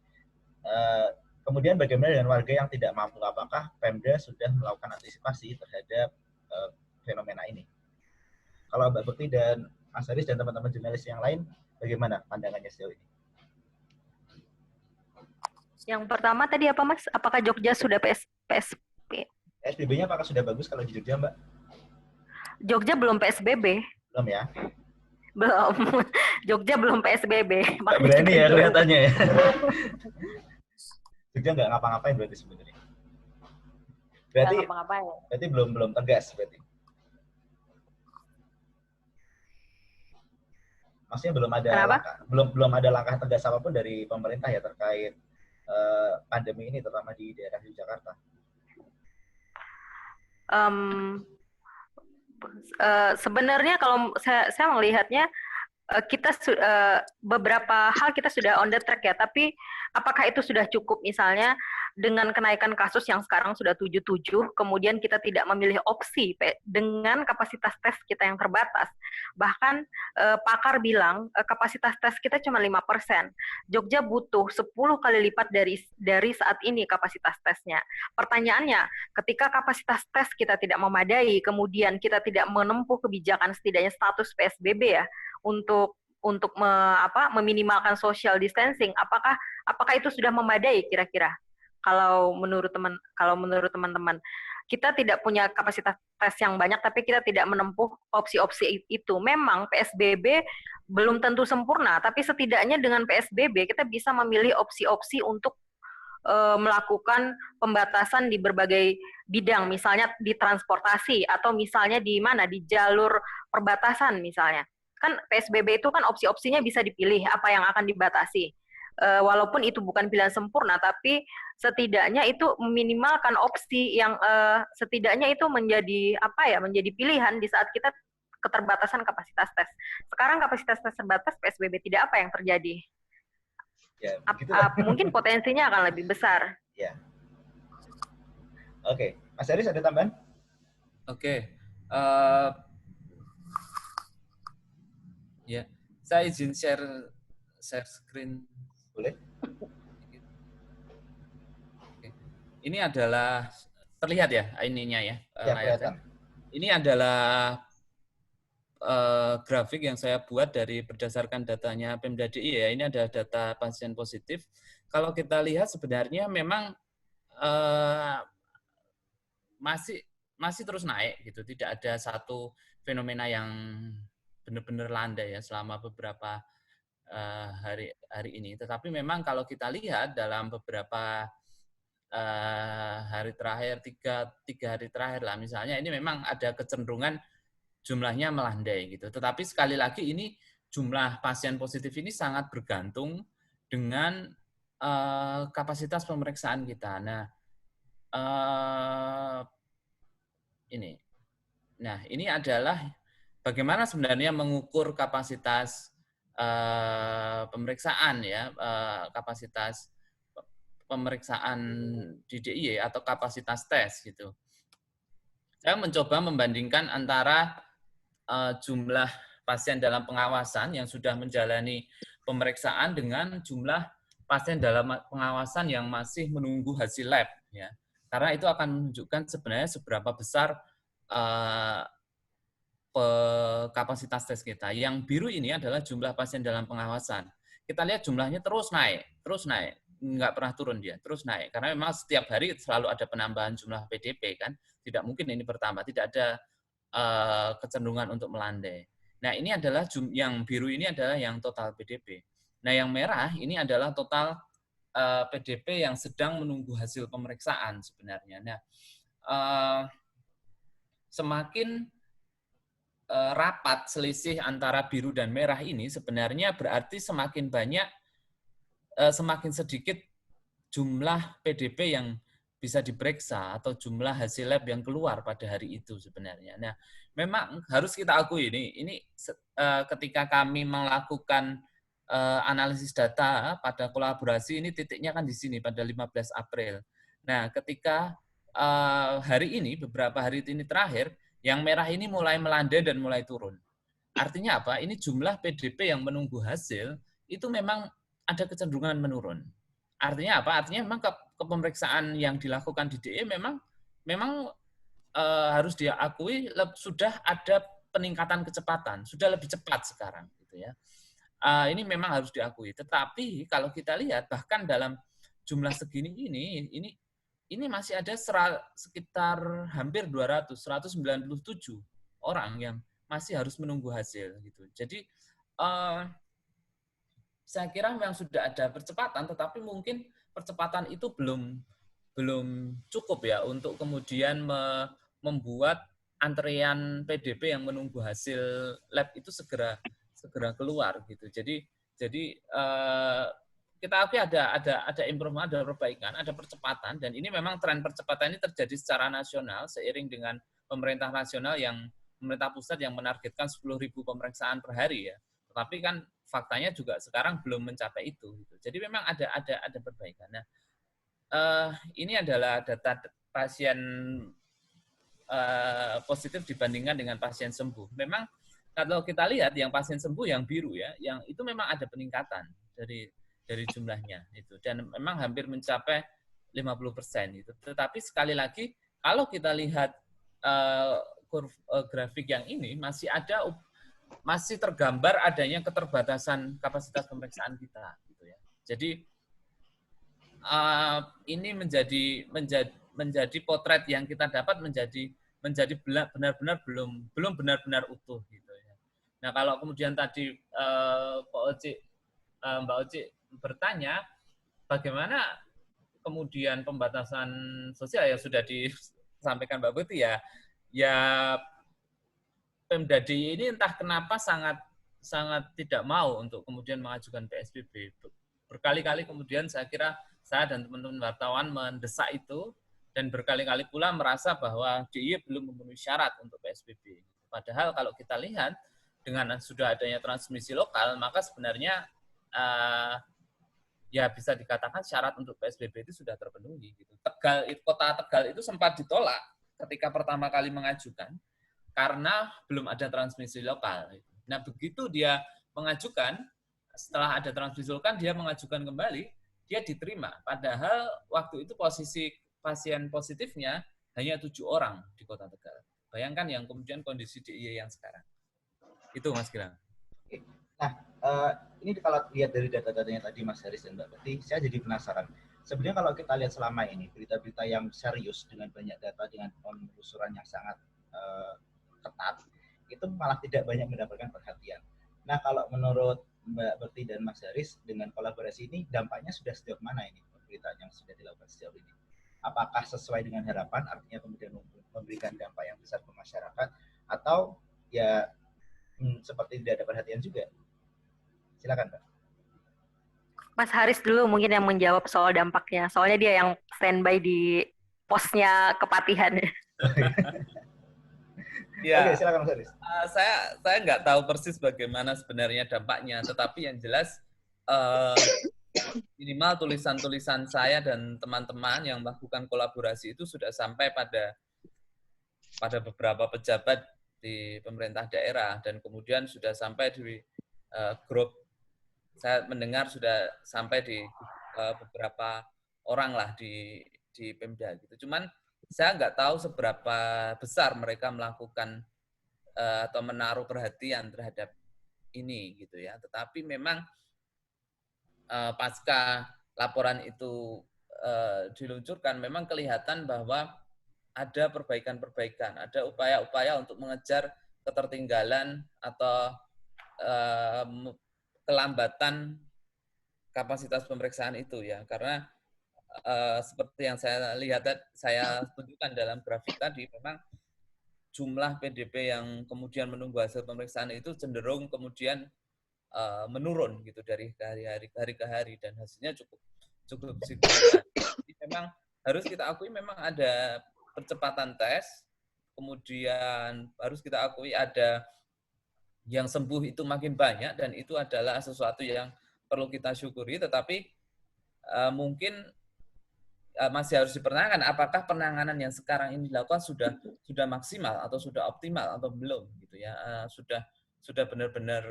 Kemudian bagaimana dengan warga yang tidak mampu? Apakah Pemda sudah melakukan antisipasi terhadap fenomena ini? Kalau Mbak Bekti dan Mas Haris dan teman-teman jurnalis yang lain, bagaimana pandangannya sejauh ini? Yang pertama tadi apa Mas? Apakah Jogja sudah PSBB? PSBB-nya apakah sudah bagus kalau di Jogja, Mbak? Jogja belum PSBB. Belum ya? Belum. Jogja belum PSBB. Nggak berani ya kelihatannya ya. Jogja nggak ngapa-ngapain berarti sebenarnya. Berarti belum tegas berarti. Maksudnya belum ada langkah tegas apapun dari pemerintah ya terkait pandemi ini, terutama di daerah di Jakarta. Sebenarnya kalau saya melihatnya beberapa hal kita sudah on the track ya, tapi apakah itu sudah cukup? Misalnya dengan kenaikan kasus yang sekarang sudah 77, kemudian kita tidak memilih opsi dengan kapasitas tes kita yang terbatas. Bahkan pakar bilang kapasitas tes kita cuma 5%. Jogja butuh 10 kali lipat dari saat ini kapasitas tesnya. Pertanyaannya, ketika kapasitas tes kita tidak memadai, kemudian kita tidak menempuh kebijakan setidaknya status PSBB ya, untuk meminimalkan social distancing, apakah itu sudah memadai kira-kira? Kalau menurut teman-teman, kita tidak punya kapasitas tes yang banyak, tapi kita tidak menempuh opsi-opsi itu. Memang PSBB belum tentu sempurna, tapi setidaknya dengan PSBB kita bisa memilih opsi-opsi untuk melakukan pembatasan di berbagai bidang, misalnya di transportasi atau misalnya di jalur perbatasan misalnya. Kan PSBB itu kan opsi-opsinya bisa dipilih apa yang akan dibatasi. Walaupun itu bukan pilihan sempurna, tapi setidaknya itu meminimalkan opsi yang setidaknya itu menjadi pilihan di saat kita keterbatasan kapasitas tes. Sekarang kapasitas tes terbatas, PSBB tidak, apa yang terjadi? Ya, mungkin potensinya akan lebih besar. Ya. Oke, Mas Haris ada tambahan? Oke. Ya, saya izin share screen. Boleh. Oke. Ini adalah terlihat ya ininya ya. Kelihatan. Ini adalah grafik yang saya buat berdasarkan datanya Pemda DIY ya. Ini ada data pasien positif. Kalau kita lihat sebenarnya memang masih terus naik gitu. Tidak ada satu fenomena yang benar-benar landai ya selama beberapa hari ini. Tetapi memang kalau kita lihat dalam beberapa hari terakhir, tiga hari terakhir lah misalnya, ini memang ada kecenderungan jumlahnya melandai gitu. Tetapi sekali lagi ini jumlah pasien positif ini sangat bergantung dengan kapasitas pemeriksaan kita. Nah, ini adalah bagaimana sebenarnya mengukur kapasitas pemeriksaan ya, kapasitas pemeriksaan di DIY atau kapasitas tes gitu. Saya mencoba membandingkan antara jumlah pasien dalam pengawasan yang sudah menjalani pemeriksaan dengan jumlah pasien dalam pengawasan yang masih menunggu hasil lab ya. Karena itu akan menunjukkan sebenarnya seberapa besar kapasitas tes kita. Yang biru ini adalah jumlah pasien dalam pengawasan. Kita lihat jumlahnya terus naik, nggak pernah turun dia, terus naik. Karena memang setiap hari selalu ada penambahan jumlah PDP kan, tidak mungkin ini bertambah, tidak ada kecenderungan untuk melandai. Nah ini adalah yang biru ini adalah yang total PDP. Nah yang merah ini adalah total PDP yang sedang menunggu hasil pemeriksaan sebenarnya. Nah semakin rapat selisih antara biru dan merah ini sebenarnya berarti semakin sedikit jumlah PDP yang bisa diperiksa atau jumlah hasil lab yang keluar pada hari itu sebenarnya. Nah, memang harus kita akui ini ketika kami melakukan analisis data pada kolaborasi ini titiknya kan di sini pada 15 April. Nah, ketika hari ini beberapa hari ini terakhir yang merah ini mulai melandai dan mulai turun. Artinya apa? Ini jumlah PDP yang menunggu hasil itu memang ada kecenderungan menurun. Artinya apa? Artinya memang pemeriksaan yang dilakukan di DIY memang harus diakui sudah ada peningkatan kecepatan, sudah lebih cepat sekarang gitu ya. Ini memang harus diakui. Tetapi kalau kita lihat bahkan dalam jumlah segini ini masih ada sekitar hampir 197 orang yang masih harus menunggu hasil gitu. Jadi saya kira memang sudah ada percepatan, tetapi mungkin percepatan itu belum cukup ya untuk kemudian membuat antrean PDP yang menunggu hasil lab itu segera keluar gitu. Jadi kita akui ada improvement, ada perbaikan, ada percepatan, dan ini memang tren percepatan ini terjadi secara nasional seiring dengan pemerintah nasional pemerintah pusat yang menargetkan 10.000 pemeriksaan per hari ya. Tetapi kan faktanya juga sekarang belum mencapai itu. Gitu. Jadi memang ada perbaikan. Nah, ini adalah data pasien positif dibandingkan dengan pasien sembuh. Memang kalau kita lihat yang pasien sembuh yang biru ya, yang itu memang ada peningkatan dari jumlahnya itu, dan memang hampir mencapai 50% itu. Tetapi sekali lagi kalau kita lihat grafik yang ini masih tergambar adanya keterbatasan kapasitas pemeriksaan kita gitu ya. Jadi ini menjadi potret yang kita dapat menjadi benar-benar belum benar-benar utuh gitu ya. Nah, kalau kemudian tadi Mbak Oci bertanya bagaimana kemudian pembatasan sosial yang sudah disampaikan Mbak Putih ya Pemda DIY ini entah kenapa sangat tidak mau untuk kemudian mengajukan PSBB. Berkali-kali kemudian saya kira saya dan teman-teman wartawan mendesak itu, dan berkali-kali pula merasa bahwa DIY belum memenuhi syarat untuk PSBB. Padahal kalau kita lihat dengan sudah adanya transmisi lokal, maka sebenarnya ya bisa dikatakan syarat untuk PSBB itu sudah terpenuhi. Gitu. Kota Tegal itu sempat ditolak ketika pertama kali mengajukan, karena belum ada transmisi lokal. Nah, begitu dia mengajukan, setelah ada transmisi lokal, dia mengajukan kembali, dia diterima. Padahal waktu itu posisi pasien positifnya hanya 7 orang di Kota Tegal. Bayangkan yang kemudian kondisi DIY yang sekarang. Itu Mas Gilang. Nah, ini kalau lihat dari data-datanya tadi Mas Haris dan Mbak Betty, saya jadi penasaran. Sebenarnya kalau kita lihat selama ini, berita-berita yang serius dengan banyak data, dengan penelusuran yang sangat ketat, itu malah tidak banyak mendapatkan perhatian. Nah, kalau menurut Mbak Betty dan Mas Haris, dengan kolaborasi ini, dampaknya sudah sejauh mana ini pemberitaan yang sudah dilakukan sejauh ini? Apakah sesuai dengan harapan, artinya kemudian memberikan dampak yang besar ke masyarakat, atau ya seperti tidak ada perhatian juga? Silakan, Mbak. Mas Haris dulu mungkin yang menjawab soal dampaknya. Soalnya dia yang standby di posnya kepatihan. Ya, oke, silakan Mas Haris. Saya nggak tahu persis bagaimana sebenarnya dampaknya, tetapi yang jelas minimal tulisan-tulisan saya dan teman-teman yang melakukan kolaborasi itu sudah sampai pada beberapa pejabat di pemerintah daerah, dan kemudian sudah sampai di grup. Saya mendengar sudah sampai di beberapa orang lah di Pemda gitu. Cuman saya nggak tahu seberapa besar mereka melakukan atau menaruh perhatian terhadap ini gitu ya. Tetapi memang pasca laporan itu diluncurkan, memang kelihatan bahwa ada perbaikan-perbaikan, ada upaya-upaya untuk mengejar ketertinggalan atau kelambatan kapasitas pemeriksaan itu ya, karena seperti yang saya lihat, saya tunjukkan dalam grafik tadi, memang jumlah PDP yang kemudian menunggu hasil pemeriksaan itu cenderung kemudian menurun gitu dari hari ke hari, dan hasilnya cukup signifikan. Jadi memang harus kita akui memang ada percepatan tes, kemudian harus kita akui ada yang sembuh itu makin banyak, dan itu adalah sesuatu yang perlu kita syukuri, tetapi mungkin masih harus dipertanyakan apakah penanganan yang sekarang ini dilakukan sudah maksimal atau sudah optimal atau belum gitu ya, sudah benar-benar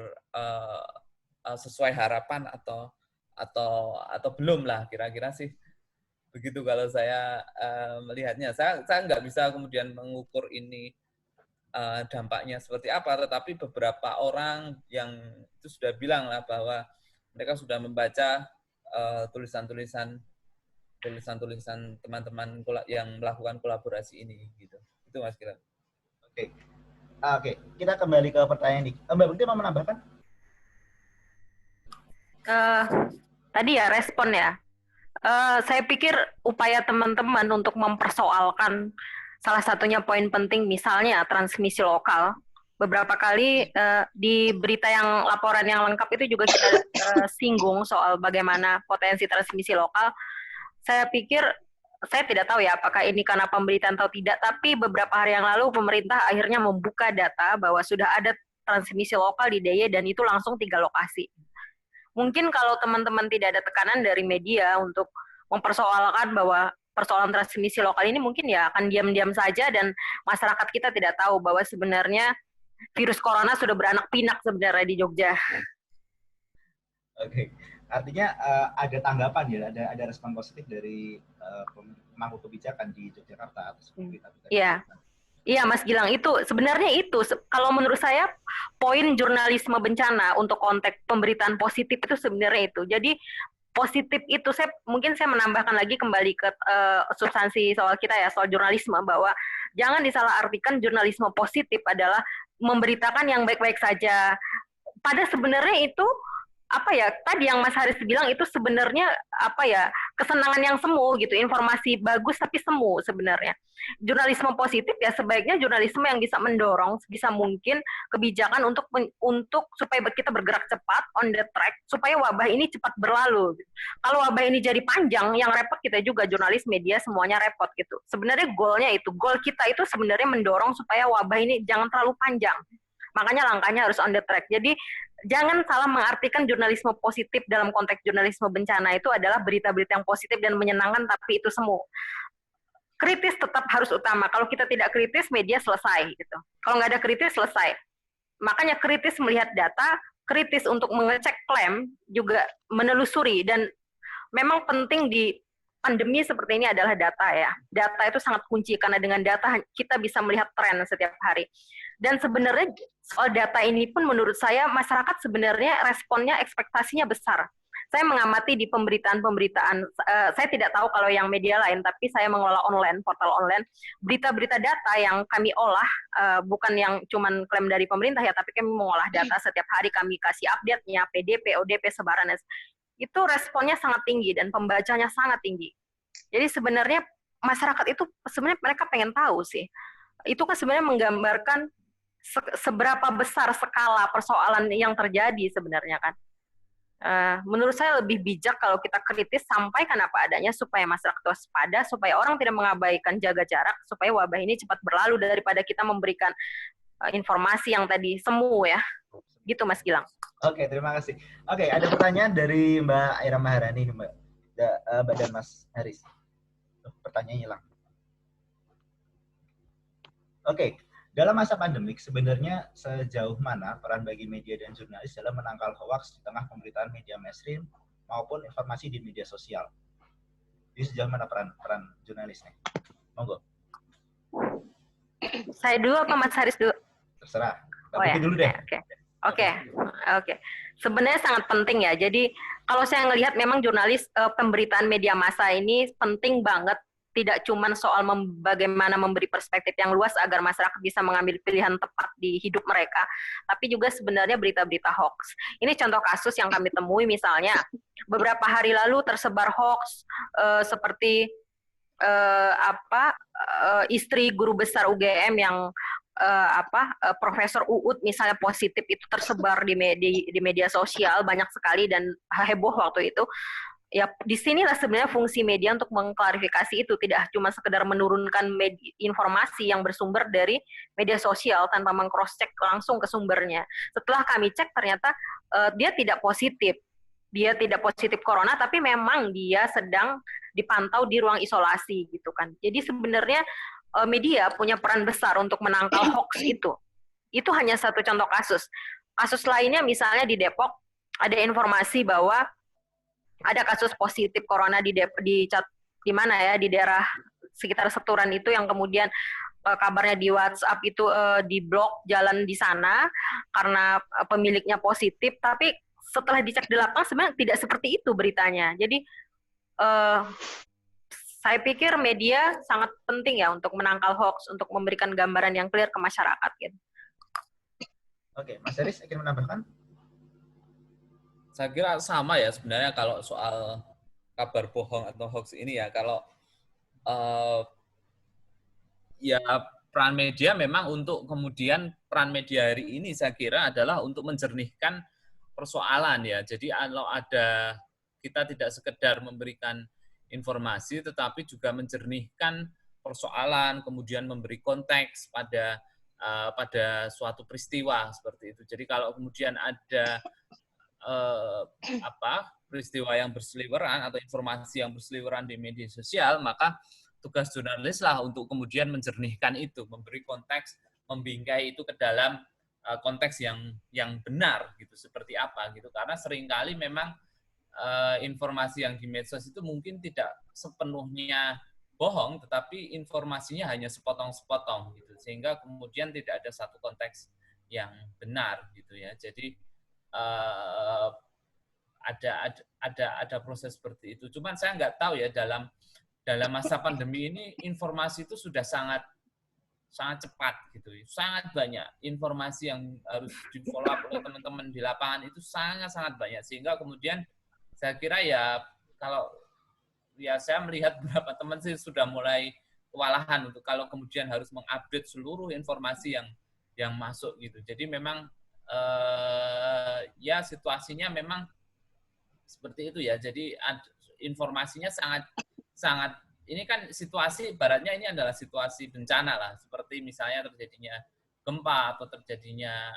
sesuai harapan atau belum lah, kira-kira sih Begitu kalau saya melihatnya. Saya nggak bisa kemudian mengukur ini dampaknya seperti apa, tetapi beberapa orang yang itu sudah bilang lah bahwa mereka sudah membaca tulisan-tulisan teman-teman yang melakukan kolaborasi ini gitu. Itu Mas Kiran. Oke. Oke, kita kembali ke pertanyaan ini. Mbak Bekti mau menambahkan? Tadi ya respon ya. Saya pikir upaya teman-teman untuk mempersoalkan salah satunya poin penting misalnya transmisi lokal. Beberapa kali di berita yang laporan yang lengkap itu juga kita singgung soal bagaimana potensi transmisi lokal. Saya pikir, saya tidak tahu ya apakah ini karena pemberitaan atau tidak, tapi beberapa hari yang lalu pemerintah akhirnya membuka data bahwa sudah ada transmisi lokal di DIY dan itu langsung 3 lokasi. Mungkin kalau teman-teman tidak ada tekanan dari media untuk mempersoalkan bahwa persoalan transmisi lokal ini mungkin ya akan diam-diam saja dan masyarakat kita tidak tahu bahwa sebenarnya virus corona sudah beranak pinak sebenarnya di Jogja. Oke, artinya ada tanggapan ya, ada respon positif dari pemangku kebijakan di Yogyakarta atas berita-berita. Iya. Iya, Mas Gilang, itu sebenarnya itu kalau menurut saya poin jurnalisme bencana untuk konteks pemberitaan positif itu sebenarnya itu. Jadi positif itu mungkin saya menambahkan lagi kembali ke substansi soal kita ya, soal jurnalisme, bahwa jangan disalahartikan jurnalisme positif adalah memberitakan yang baik-baik saja. Pada sebenarnya itu apa ya, tadi yang Mas Haris bilang itu sebenarnya apa ya, kesenangan yang semu gitu, informasi bagus tapi semu sebenarnya. Jurnalisme positif ya sebaiknya jurnalisme yang bisa mendorong sebisa mungkin kebijakan untuk supaya kita bergerak cepat on the track supaya wabah ini cepat berlalu. Kalau wabah ini jadi panjang, yang repot kita juga, jurnalis, media, semuanya repot gitu. Sebenarnya goalnya itu, goal kita itu sebenarnya mendorong supaya wabah ini jangan terlalu panjang. Makanya langkahnya harus on the track. Jadi jangan salah mengartikan jurnalisme positif dalam konteks jurnalisme bencana itu adalah berita-berita yang positif dan menyenangkan, tapi itu semu. Kritis tetap harus utama. Kalau kita tidak kritis, media selesai gitu. Kalau nggak ada kritis, selesai. Makanya kritis melihat data, kritis untuk mengecek klaim, juga menelusuri. Dan memang penting di pandemi seperti ini adalah data ya. Data itu sangat kunci, karena dengan data kita bisa melihat tren setiap hari. Dan sebenarnya soal data ini pun menurut saya masyarakat sebenarnya responnya, ekspektasinya besar. Saya mengamati di pemberitaan, saya tidak tahu kalau yang media lain, tapi saya mengelola online, portal online, berita-berita data yang kami olah, bukan yang cuman klaim dari pemerintah ya, tapi kami mengolah data setiap hari, kami kasih update-nya, PDP, ODP, sebaran, itu responnya sangat tinggi dan pembacanya sangat tinggi. Jadi sebenarnya masyarakat itu sebenarnya mereka pengen tahu sih. Itu kan sebenarnya menggambarkan seberapa besar skala persoalan yang terjadi sebenarnya kan. Menurut saya lebih bijak kalau kita kritis, sampaikan apa adanya supaya masyarakat waspada, supaya orang tidak mengabaikan jaga jarak, supaya wabah ini cepat berlalu daripada kita memberikan informasi yang tadi semu ya. Gitu Mas Gilang. Oke, terima kasih. Oke, ada pertanyaan dari Mbak Aira Maharani, Mbak dan Mas Haris. Pertanyaannya hilang. Oke, dalam masa pandemik sebenarnya sejauh mana peran bagi media dan jurnalis dalam menangkal hoaks di tengah pemberitaan media mainstream maupun informasi di media sosial? Jadi sejauh mana peran jurnalisnya? Monggo. Saya dulu apa Mas Haris dulu? Terserah. Tapi dulu deh. Oke. Sebenarnya sangat penting ya. Jadi kalau saya ngelihat memang jurnalis pemberitaan media massa ini penting banget. Tidak cuma soal bagaimana memberi perspektif yang luas agar masyarakat bisa mengambil pilihan tepat di hidup mereka, tapi juga sebenarnya berita-berita hoax. Ini contoh kasus yang kami temui, misalnya beberapa hari lalu tersebar hoax seperti istri guru besar UGM yang Profesor Uut misalnya positif, itu tersebar di media sosial banyak sekali dan heboh waktu itu. Ya, disinilah sebenarnya fungsi media untuk mengklarifikasi itu, tidak cuma sekedar menurunkan informasi yang bersumber dari media sosial tanpa meng-cross-check langsung ke sumbernya. Setelah kami cek ternyata dia tidak positif corona, tapi memang dia sedang dipantau di ruang isolasi gitu kan. Jadi sebenarnya media punya peran besar untuk menangkal hoax itu. Itu hanya satu contoh kasus. Kasus lainnya misalnya di Depok ada informasi bahwa ada kasus positif corona di di mana ya, di daerah sekitar Seturan itu yang kemudian kabarnya di WhatsApp itu diblok jalan di sana karena pemiliknya positif, tapi setelah dicek di lapangan sebenarnya tidak seperti itu beritanya. Jadi saya pikir media sangat penting ya untuk menangkal hoax, untuk memberikan gambaran yang clear ke masyarakat gitu. Oke, Mas Eris ingin menambahkan? Saya kira sama ya sebenarnya kalau soal kabar bohong atau hoax ini ya, kalau ya peran media memang untuk kemudian peran media hari ini saya kira adalah untuk menjernihkan persoalan ya. Jadi kalau ada, kita tidak sekedar memberikan informasi tetapi juga menjernihkan persoalan, kemudian memberi konteks pada suatu peristiwa seperti itu. Jadi kalau kemudian ada peristiwa yang berseliweran atau informasi yang berseliweran di media sosial, maka tugas jurnalis lah untuk kemudian menjernihkan itu, memberi konteks, membingkai itu ke dalam konteks yang benar gitu, seperti apa gitu. Karena seringkali memang informasi yang di medsos itu mungkin tidak sepenuhnya bohong, tetapi informasinya hanya sepotong-sepotong gitu, sehingga kemudian tidak ada satu konteks yang benar gitu ya. Jadi ada proses seperti itu. Cuman saya nggak tahu ya, dalam masa pandemi ini informasi itu sudah sangat cepat gitu. Sangat banyak informasi yang harus di-follow up oleh teman-teman di lapangan, itu sangat banyak, sehingga kemudian saya kira ya, kalau ya saya melihat beberapa teman sih sudah mulai kewalahan untuk kalau kemudian harus mengupdate seluruh informasi yang masuk gitu. Jadi memang ya situasinya memang seperti itu ya. Jadi informasinya sangat ini kan situasi, ibaratnya ini adalah situasi bencana lah, seperti misalnya terjadinya gempa atau terjadinya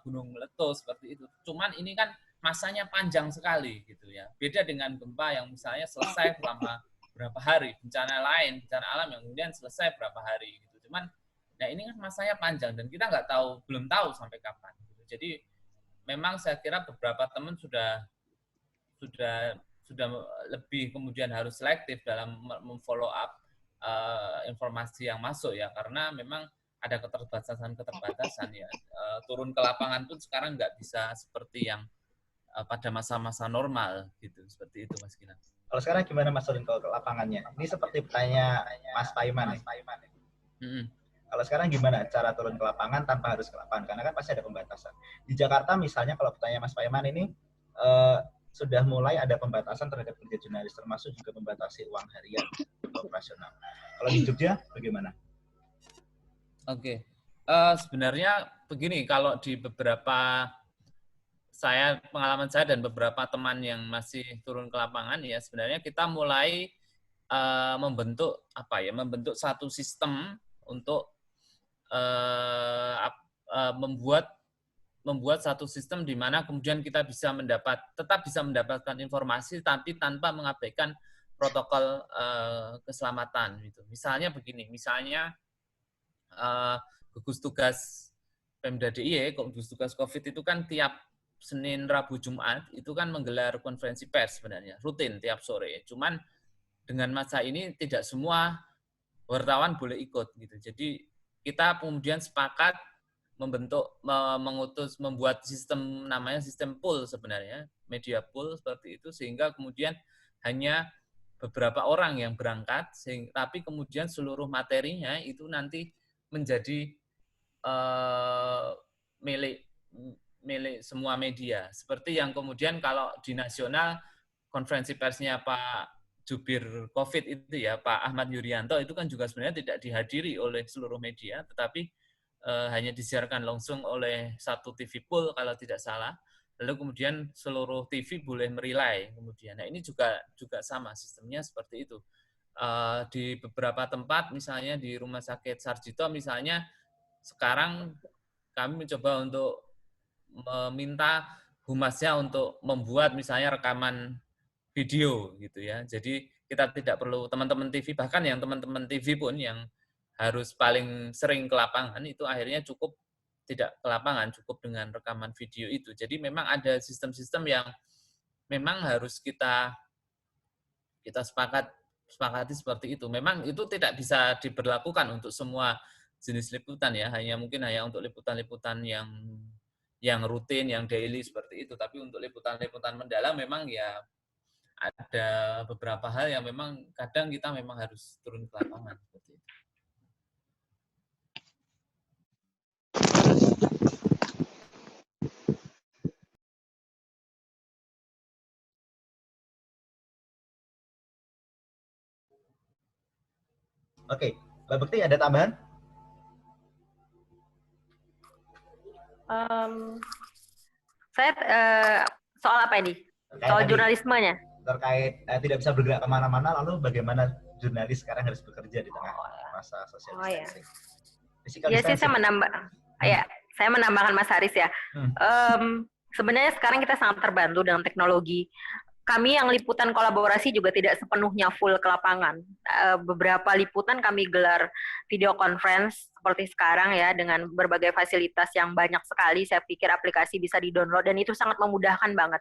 gunung meletus seperti itu. Cuman ini kan masanya panjang sekali gitu ya. Beda dengan gempa yang misalnya selesai selama berapa hari, bencana lain, bencana alam yang kemudian selesai berapa hari gitu. Cuman nah ini kan masanya panjang dan kita belum tahu sampai kapan gitu. Jadi memang saya kira beberapa teman sudah lebih kemudian harus selektif dalam memfollow up informasi yang masuk ya, karena memang ada keterbatasan ya. Turun ke lapangan pun sekarang nggak bisa seperti yang pada masa-masa normal gitu, seperti itu Mas Kinan. Kalau sekarang gimana Mas turun ke lapangannya? Ini seperti bertanya Mas Paiman. Kalau sekarang gimana cara turun ke lapangan tanpa harus ke lapangan? Karena kan pasti ada pembatasan. Di Jakarta misalnya kalau bertanya Mas Paiman ini sudah mulai ada pembatasan terhadap kerja jurnalis, termasuk juga membatasi uang harian operasional. Kalau di Jogja bagaimana? Oke. Sebenarnya begini, kalau di beberapa pengalaman saya dan beberapa teman yang masih turun ke lapangan ya, sebenarnya kita mulai membentuk satu sistem untuk membuat satu sistem di mana kemudian kita tetap bisa mendapatkan informasi tapi tanpa mengabaikan protokol keselamatan gitu. Misalnya begini, gugus tugas Pemda DIY, gugus tugas COVID itu kan tiap Senin, Rabu, Jumat itu kan menggelar konferensi pers sebenarnya, rutin tiap sore. Cuman dengan masa ini tidak semua wartawan boleh ikut gitu. Jadi kita kemudian sepakat membuat sistem, namanya sistem pool sebenarnya, media pool seperti itu, sehingga kemudian hanya beberapa orang yang berangkat, tapi kemudian seluruh materinya itu nanti menjadi milik semua media. Seperti yang kemudian kalau di nasional konferensi persnya Pak Jubir COVID itu ya, Pak Ahmad Yuryanto, itu kan juga sebenarnya tidak dihadiri oleh seluruh media, tetapi hanya disiarkan langsung oleh satu TV pool kalau tidak salah. Lalu kemudian seluruh TV boleh merilai kemudian. Nah ini juga sama sistemnya seperti itu. Di beberapa tempat, misalnya di Rumah Sakit Sarjito misalnya, sekarang kami mencoba untuk meminta humasnya untuk membuat misalnya rekaman video gitu ya. Jadi kita tidak perlu teman-teman TV, bahkan yang teman-teman TV pun yang harus paling sering ke lapangan itu akhirnya cukup tidak ke lapangan, cukup dengan rekaman video itu. Jadi memang ada sistem-sistem yang memang harus kita Kita sepakati seperti itu. Memang itu tidak bisa diberlakukan untuk semua jenis liputan ya, mungkin hanya untuk liputan-liputan yang rutin, yang daily seperti itu. Tapi untuk liputan-liputan mendalam memang ya ada beberapa hal yang memang kadang kita memang harus turun ke lapangan seperti itu. Oke, Mbak Bekti ada tambahan? Saya soal apa ini? Soal jurnalismenya? Terkait tidak bisa bergerak kemana-mana, lalu bagaimana jurnalis sekarang harus bekerja di tengah masa social distancing? Iya sih, saya menambahkan Mas Haris ya. Sebenarnya sekarang kita sangat terbantu dengan teknologi. Kami yang liputan kolaborasi juga tidak sepenuhnya full ke lapangan. Beberapa liputan kami gelar video conference seperti sekarang ya, dengan berbagai fasilitas yang banyak sekali. Saya pikir aplikasi bisa di-download dan itu sangat memudahkan banget.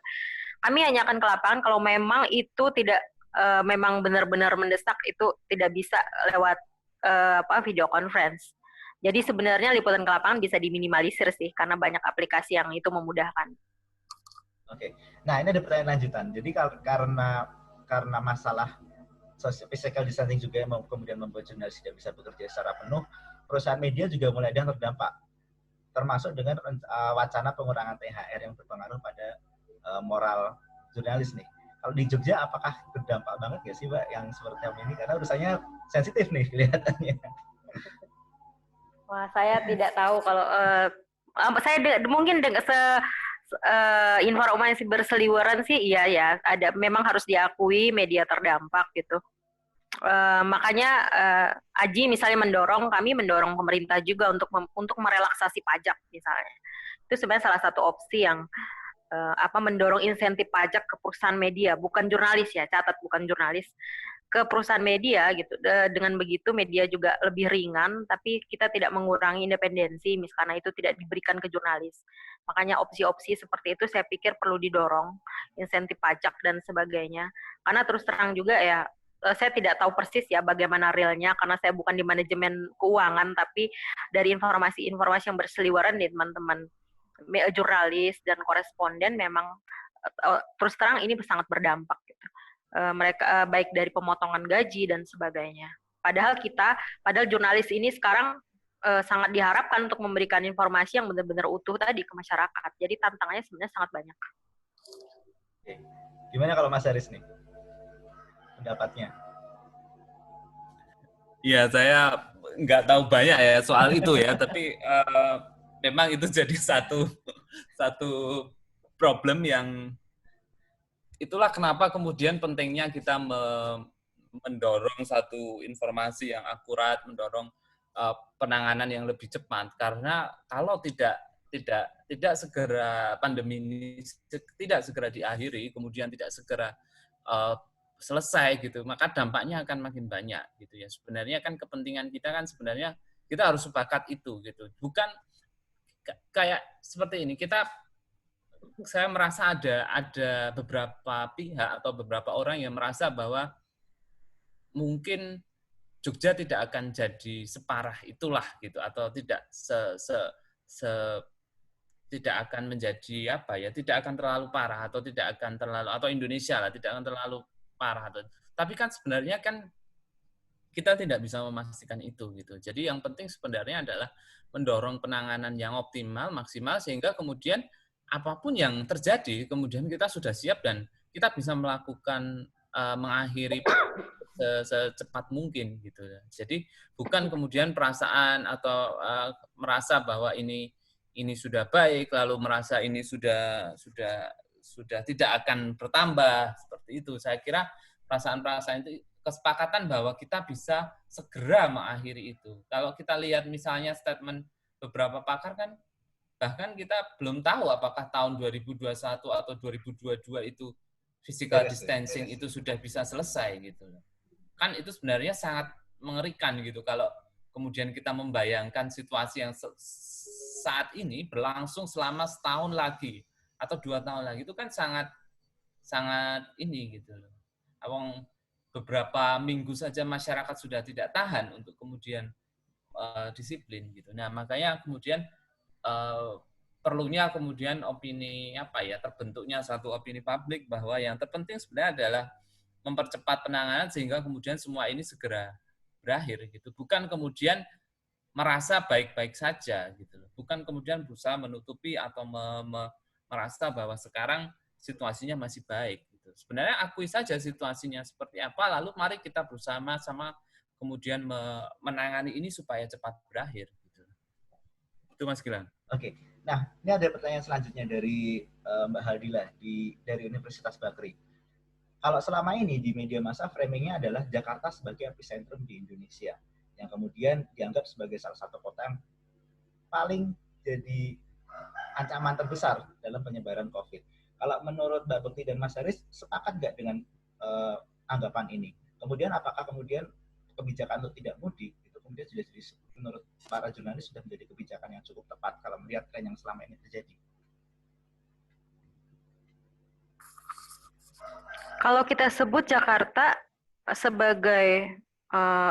Kami hanya akan ke lapangan kalau memang itu tidak memang benar-benar mendesak, itu tidak bisa lewat video conference. Jadi sebenarnya liputan ke lapangan bisa diminimalisir sih, karena banyak aplikasi yang itu memudahkan. Oke, nah ini ada pertanyaan lanjutan. Jadi karena masalah physical distancing juga yang kemudian membuat jurnalis tidak bisa bekerja secara penuh, perusahaan media juga mulai ada yang terdampak, termasuk dengan wacana pengurangan THR yang berpengaruh pada moral jurnalis nih. Kalau di Jogja, apakah berdampak banget nggak sih Mbak yang seperti ini? Karena urusannya sensitif nih kelihatannya. Wah, saya tidak tahu kalau saya mungkin informasi berseliweran sih iya ya, ada, memang harus diakui media terdampak gitu. Makanya Aji misalnya kami mendorong pemerintah juga untuk merelaksasi pajak misalnya. Itu sebenarnya salah satu opsi yang mendorong insentif pajak ke perusahaan media, bukan jurnalis ya, catat bukan jurnalis, ke perusahaan media gitu. Dengan begitu media juga lebih ringan, tapi kita tidak mengurangi independensi, karena itu tidak diberikan ke jurnalis. Makanya opsi-opsi seperti itu saya pikir perlu didorong, insentif pajak dan sebagainya. Karena terus terang juga ya, saya tidak tahu persis ya bagaimana realnya, karena saya bukan di manajemen keuangan, tapi dari informasi-informasi yang berseliweran di teman-teman jurnalis dan koresponden memang terus terang ini sangat berdampak gitu. Mereka baik dari pemotongan gaji dan sebagainya. Padahal jurnalis ini sekarang sangat diharapkan untuk memberikan informasi yang benar-benar utuh tadi ke masyarakat. Jadi tantangannya sebenarnya sangat banyak. Oke. Gimana kalau Mas Haris nih pendapatnya? Ya, saya nggak tahu banyak ya soal itu ya, tapi memang itu jadi satu problem yang itulah kenapa kemudian pentingnya kita mendorong satu informasi yang akurat, mendorong penanganan yang lebih cepat, karena kalau tidak segera pandemi ini tidak segera diakhiri, kemudian tidak segera selesai gitu, maka dampaknya akan makin banyak gitu ya. Sebenarnya kan kepentingan kita kan sebenarnya kita harus sepakat itu gitu, bukan kayak seperti ini. Saya merasa ada beberapa pihak atau beberapa orang yang merasa bahwa mungkin Jogja tidak akan jadi separah itulah gitu, atau tidak tidak akan menjadi tidak akan terlalu parah, atau tidak akan terlalu, atau Indonesia lah tidak akan terlalu parah. Tapi kan sebenarnya kan kita tidak bisa memastikan itu gitu. Jadi yang penting sebenarnya adalah mendorong penanganan yang optimal, maksimal, sehingga kemudian apapun yang terjadi, kemudian kita sudah siap dan kita bisa melakukan mengakhiri secepat mungkin gitu. Jadi bukan kemudian perasaan atau merasa bahwa ini sudah baik, lalu merasa ini sudah tidak akan bertambah seperti itu. Saya kira perasaan-perasaan itu kesepakatan bahwa kita bisa segera mengakhiri itu. Kalau kita lihat misalnya statement beberapa pakar kan, bahkan kita belum tahu apakah tahun 2021 atau 2022 itu physical distancing itu sudah bisa selesai gitu. Kan itu sebenarnya sangat mengerikan gitu kalau kemudian kita membayangkan situasi yang saat ini berlangsung selama setahun lagi atau 2 tahun lagi, itu kan sangat ini gitu loh. beberapa minggu saja masyarakat sudah tidak tahan untuk kemudian disiplin gitu. Nah, makanya kemudian perlunya kemudian opini terbentuknya satu opini publik bahwa yang terpenting sebenarnya adalah mempercepat penanganan sehingga kemudian semua ini segera berakhir gitu. Bukan kemudian merasa baik-baik saja gitu. Bukan kemudian berusaha menutupi atau merasa bahwa sekarang situasinya masih baik gitu. Sebenarnya akui saja situasinya seperti apa, lalu mari kita berusaha sama kemudian menangani ini supaya cepat berakhir gitu. Itu Mas Gilang. Oke. Nah, ini ada pertanyaan selanjutnya dari Mbak Haldila dari Universitas Bakri. Kalau selama ini di media massa framingnya adalah Jakarta sebagai epicentrum di Indonesia, yang kemudian dianggap sebagai salah satu kota yang paling jadi ancaman terbesar dalam penyebaran COVID. Kalau menurut Mbak Bekti dan Mas Haris, sepakat nggak dengan anggapan ini? Kemudian apakah kemudian kebijakan untuk tidak mudik itu kemudian sudah jadi, menurut para jurnalis, sudah menjadi kebijakan yang cukup tepat kalau melihat tren yang selama ini terjadi? Kalau kita sebut Jakarta sebagai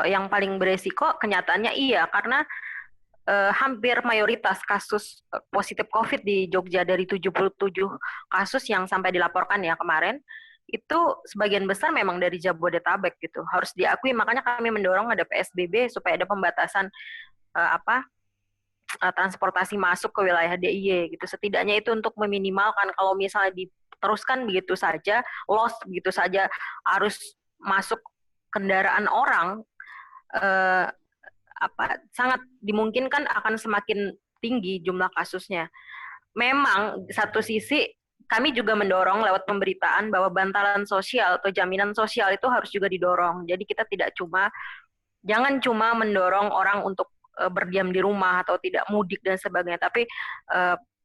yang paling beresiko, kenyataannya iya, karena hampir mayoritas kasus positif COVID di Jogja dari 77 kasus yang sampai dilaporkan ya kemarin, itu sebagian besar memang dari Jabodetabek gitu. Harus diakui, makanya kami mendorong ada PSBB supaya ada pembatasan transportasi masuk ke wilayah DIY gitu. Setidaknya itu untuk meminimalkan kalau misalnya diteruskan begitu saja, loss begitu saja, arus masuk kendaraan orang sangat dimungkinkan akan semakin tinggi jumlah kasusnya. Memang satu sisi kami juga mendorong lewat pemberitaan bahwa bantalan sosial atau jaminan sosial itu harus juga didorong. Jadi kita jangan cuma mendorong orang untuk berdiam di rumah atau tidak mudik dan sebagainya, tapi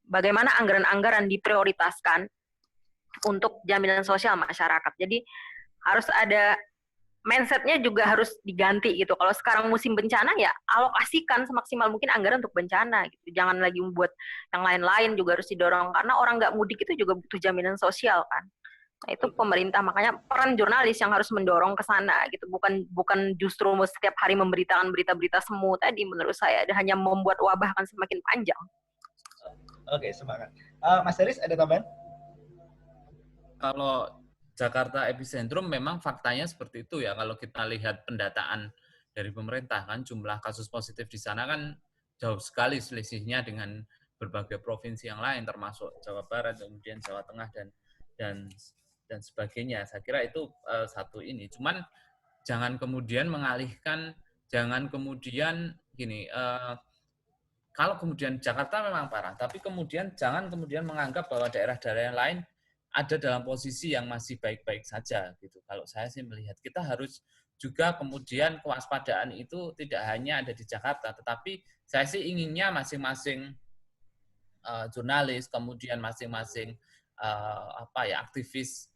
bagaimana anggaran-anggaran diprioritaskan untuk jaminan sosial masyarakat. Jadi harus ada mindset-nya juga harus diganti gitu. Kalau sekarang musim bencana ya alokasikan semaksimal mungkin anggaran untuk bencana gitu. Jangan lagi membuat yang lain-lain, juga harus didorong karena orang nggak mudik itu juga butuh jaminan sosial kan. Nah, itu pemerintah, makanya peran jurnalis yang harus mendorong ke sana gitu. Bukan justru setiap hari memberitakan berita-berita semu tadi, menurut saya hanya membuat wabah akan semakin panjang. Oke, semangat. Mas Haris ada tambahan? Kalau Jakarta epicentrum memang faktanya seperti itu ya. Kalau kita lihat pendataan dari pemerintah kan jumlah kasus positif di sana kan jauh sekali selisihnya dengan berbagai provinsi yang lain termasuk Jawa Barat, kemudian Jawa Tengah dan sebagainya. Saya kira itu satu ini. Cuman jangan kemudian mengalihkan, jangan kemudian gini, kalau kemudian Jakarta memang parah, tapi kemudian jangan kemudian menganggap bahwa daerah-daerah yang lain ada dalam posisi yang masih baik-baik saja gitu. Kalau saya sih melihat kita harus juga kemudian kewaspadaan itu tidak hanya ada di Jakarta, tetapi saya sih inginnya masing-masing jurnalis, kemudian masing-masing aktivis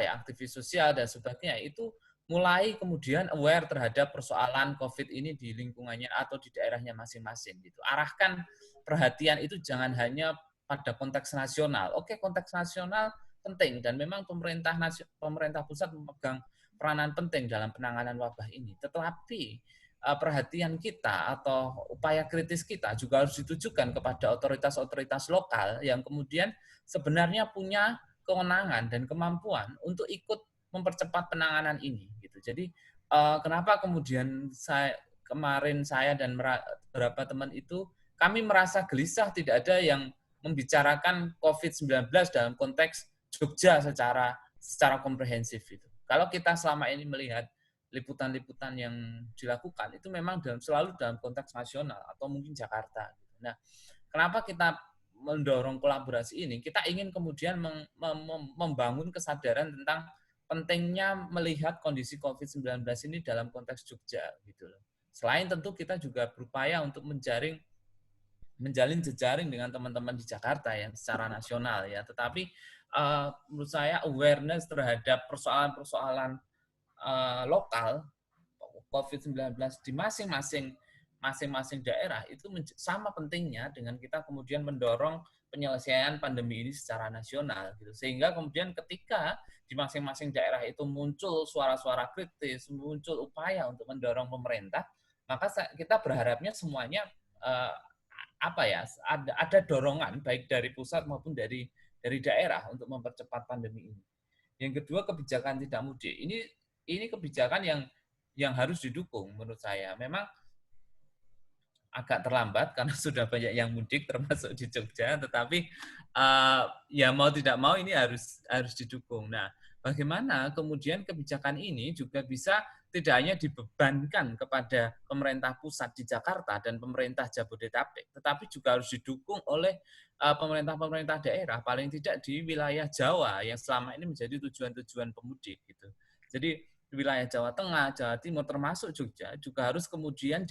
aktivis sosial dan sebagainya itu mulai kemudian aware terhadap persoalan COVID ini di lingkungannya atau di daerahnya masing-masing gitu. Arahkan perhatian itu jangan hanya pada konteks nasional. Oke, konteks nasional penting dan memang pemerintah pusat memegang peranan penting dalam penanganan wabah ini. Tetapi perhatian kita atau upaya kritis kita juga harus ditujukan kepada otoritas-otoritas lokal yang kemudian sebenarnya punya kewenangan dan kemampuan untuk ikut mempercepat penanganan ini gitu. Jadi kenapa kemudian kemarin saya dan beberapa teman itu kami merasa gelisah tidak ada yang membicarakan COVID-19 dalam konteks Jogja secara komprehensif itu. Kalau kita selama ini melihat liputan-liputan yang dilakukan itu memang selalu dalam konteks nasional atau mungkin Jakarta. Nah, kenapa kita mendorong kolaborasi ini? Kita ingin kemudian membangun kesadaran tentang pentingnya melihat kondisi COVID-19 ini dalam konteks Jogja gitu loh. Selain tentu kita juga berupaya untuk menjalin jejaring dengan teman-teman di Jakarta yang secara nasional ya, tetapi menurut saya awareness terhadap persoalan-persoalan lokal COVID-19 di masing-masing masing-masing daerah itu sama pentingnya dengan kita kemudian mendorong penyelesaian pandemi ini secara nasional gitu. Sehingga kemudian ketika di masing-masing daerah itu muncul suara-suara kritis, muncul upaya untuk mendorong pemerintah, maka kita berharapnya semuanya ada dorongan baik dari pusat maupun dari daerah untuk mempercepat pandemi ini. Yang kedua, kebijakan tidak mudik. Ini kebijakan yang harus didukung menurut saya. Memang agak terlambat karena sudah banyak yang mudik termasuk di Jogja, tetapi ya mau tidak mau ini harus didukung. Nah, bagaimana kemudian kebijakan ini juga bisa tidak hanya dibebankan kepada pemerintah pusat di Jakarta dan pemerintah Jabodetabek, tetapi juga harus didukung oleh pemerintah-pemerintah daerah, paling tidak di wilayah Jawa yang selama ini menjadi tujuan-tujuan pemudik gitu. Jadi di wilayah Jawa Tengah, Jawa Timur termasuk Jogja juga harus kemudian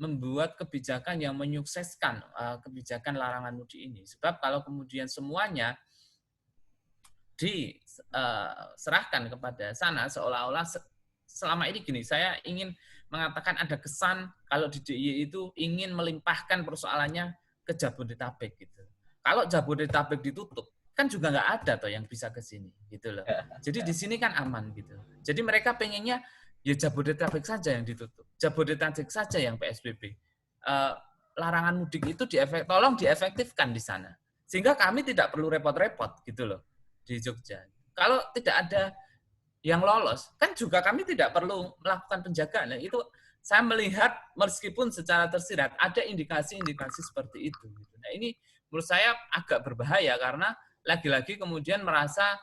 membuat kebijakan yang menyukseskan kebijakan larangan mudik ini. Sebab kalau kemudian semuanya diserahkan kepada sana, seolah-olah selama ini gini, saya ingin mengatakan ada kesan kalau di DIY itu ingin melimpahkan persoalannya ke Jabodetabek gitu. Kalau Jabodetabek ditutup, kan juga nggak ada toh yang bisa ke sini gitu loh. Jadi di sini kan aman gitu. Jadi mereka pengennya ya Jabodetabek saja yang ditutup, Jabodetabek saja yang PSBB. Larangan mudik itu tolong diefektifkan di sana, sehingga kami tidak perlu repot-repot gitu loh di Jogja. Kalau tidak ada yang lolos, kan juga kami tidak perlu melakukan penjagaan. Nah, itu saya melihat meskipun secara tersirat ada indikasi-indikasi seperti itu. Nah, ini menurut saya agak berbahaya karena lagi-lagi kemudian merasa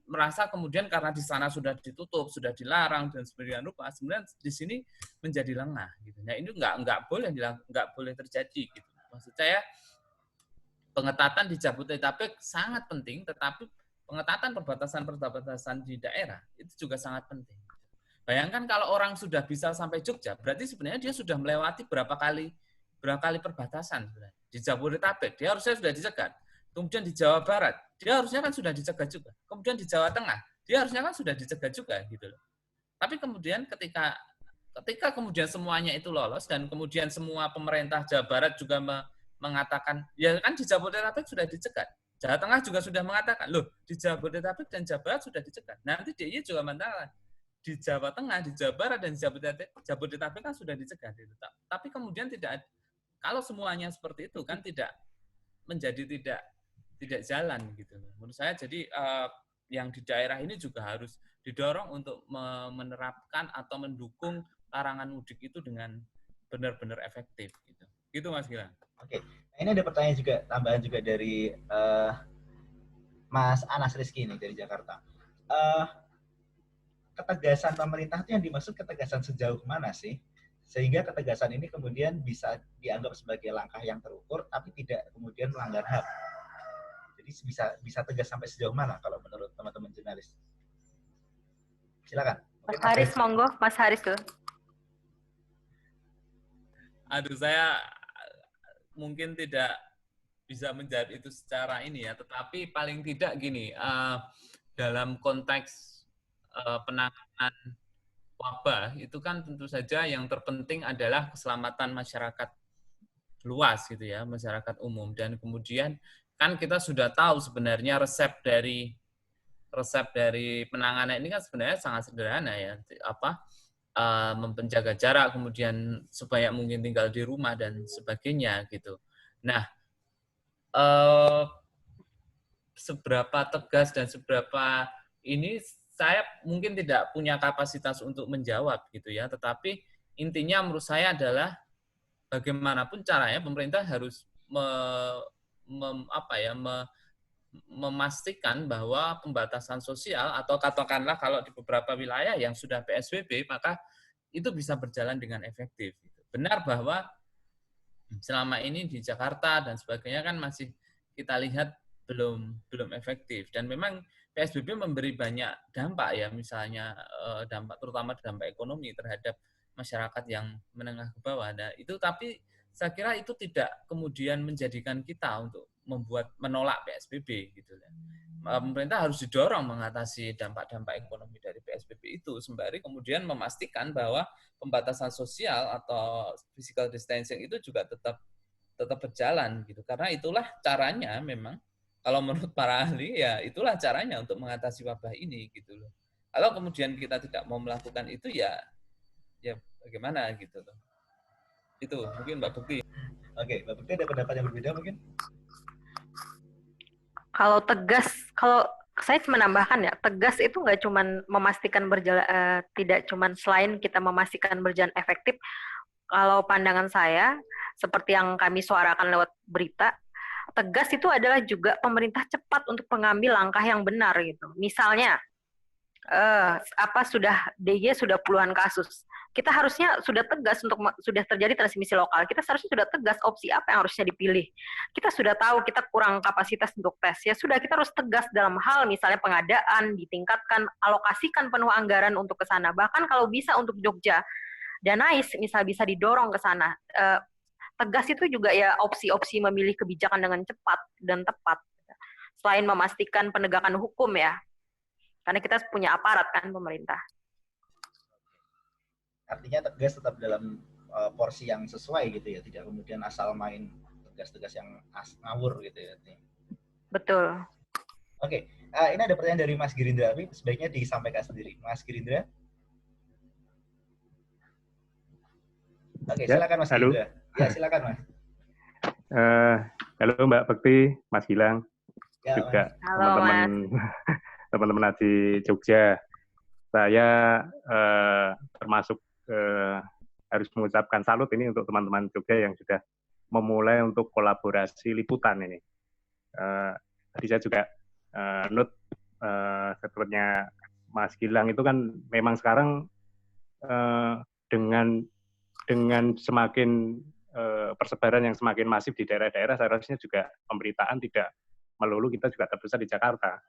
merasa kemudian karena di sana sudah ditutup, sudah dilarang dan sebagainya rupa, sebenarnya di sini menjadi lengah gitu. Nah, ini nggak boleh terjadi gitu. Maksud saya pengetatan di Jabodetabek sangat penting, tetapi pengetatan perbatasan di daerah itu juga sangat penting. Bayangkan kalau orang sudah bisa sampai Jogja, berarti sebenarnya dia sudah melewati berapa kali perbatasan sebenarnya. Di Jabodetabek dia harusnya sudah dicegat. Kemudian di Jawa Barat, dia harusnya kan sudah dicegat juga. Kemudian di Jawa Tengah, dia harusnya kan sudah dicegat juga gitu loh. Tapi kemudian ketika kemudian semuanya itu lolos dan kemudian semua pemerintah Jawa Barat juga mengatakan, ya kan di Jabodetabek sudah dicegat. Jawa Tengah juga sudah mengatakan, loh di Jabodetabek dan Jawa Barat sudah dicegat. Nanti DIY juga mengatakan, di Jawa Tengah, di Jawa Barat dan Jabodetabek kan sudah dicegat. Tapi kemudian kalau semuanya seperti itu kan tidak jalan gitu. Menurut saya jadi yang di daerah ini juga harus didorong untuk menerapkan atau mendukung larangan mudik itu dengan benar-benar efektif gitu. Gitu Mas Gilang. Oke. Nah, ini ada pertanyaan juga, tambahan juga dari Mas Anas Rizky ini dari Jakarta. Ketegasan pemerintah itu yang dimaksud ketegasan sejauh mana sih? Sehingga ketegasan ini kemudian bisa dianggap sebagai langkah yang terukur, tapi tidak kemudian melanggar HAM. Jadi bisa tegas sampai sejauh mana kalau menurut teman-teman jurnalis? Silakan. Mas Haris, monggo. Mas Haris tuh. Aduh, saya mungkin tidak bisa menjawab itu secara ini ya, tetapi paling tidak gini, dalam konteks penanganan wabah itu kan tentu saja yang terpenting adalah keselamatan masyarakat luas gitu ya, masyarakat umum. Dan kemudian kan kita sudah tahu sebenarnya resep dari penanganan ini kan sebenarnya sangat sederhana ya, menjaga jarak, kemudian sebanyak mungkin tinggal di rumah dan sebagainya gitu. Nah, seberapa tegas dan seberapa ini saya mungkin tidak punya kapasitas untuk menjawab gitu ya, tetapi intinya menurut saya adalah bagaimanapun caranya pemerintah harus memastikan bahwa pembatasan sosial atau katakanlah kalau di beberapa wilayah yang sudah PSBB maka itu bisa berjalan dengan efektif. Benar bahwa selama ini di Jakarta dan sebagainya kan masih kita lihat belum efektif dan memang PSBB memberi banyak dampak ya, misalnya terutama dampak ekonomi terhadap masyarakat yang menengah ke bawah. Nah, itu tapi saya kira itu tidak kemudian menjadikan kita untuk menolak PSBB gitu. pemerintah harus didorong mengatasi dampak-dampak ekonomi dari PSBB itu, sembari kemudian memastikan bahwa pembatasan sosial atau physical distancing itu juga tetap berjalan gitu. Karena itulah caranya memang, kalau menurut para ahli ya itulah caranya untuk mengatasi wabah ini gitu loh. Kalau kemudian kita tidak mau melakukan itu ya bagaimana gitu loh. Itu mungkin Mbak Bukti. Oke, Mbak Bukti ada pendapat yang berbeda mungkin? Kalau tegas, kalau saya menambahkan ya, tegas itu nggak cuman memastikan berjalan, tidak cuman selain kita memastikan berjalan efektif. Kalau pandangan saya, seperti yang kami suarakan lewat berita, tegas itu adalah juga pemerintah cepat untuk mengambil langkah yang benar gitu. Misalnya, DIY sudah puluhan kasus. Kita harusnya sudah tegas sudah terjadi transmisi lokal. Kita seharusnya sudah tegas opsi apa yang harusnya dipilih. Kita sudah tahu kita kurang kapasitas untuk tes. Ya sudah, kita harus tegas dalam hal misalnya pengadaan, ditingkatkan, alokasikan penuh anggaran untuk ke sana. Bahkan kalau bisa untuk Jogja, Danais misal bisa didorong ke sana. Tegas itu juga ya opsi-opsi memilih kebijakan dengan cepat dan tepat. Selain memastikan penegakan hukum ya. Karena kita punya aparat kan pemerintah. Artinya tegas tetap dalam porsi yang sesuai gitu ya, tidak kemudian asal main tegas-tegas yang ngawur gitu ya. Betul. Oke, ini ada pertanyaan dari Mas Girindra, tapi sebaiknya disampaikan sendiri. Mas Girindra. Oke, silakan Mas Girindra. Ya, silakan Mas. Halo Mbak Bekti, Mas Gilang, Ya, juga Halo, teman-teman di Jogja. Saya termasuk harus mengucapkan salut ini untuk teman-teman Jogja yang sudah memulai untuk kolaborasi liputan ini. Tadi saya juga sepertinya Mas Gilang itu kan memang sekarang dengan semakin persebaran yang semakin masif di daerah-daerah, seharusnya juga pemberitaan tidak melulu kita juga terpusat di Jakarta.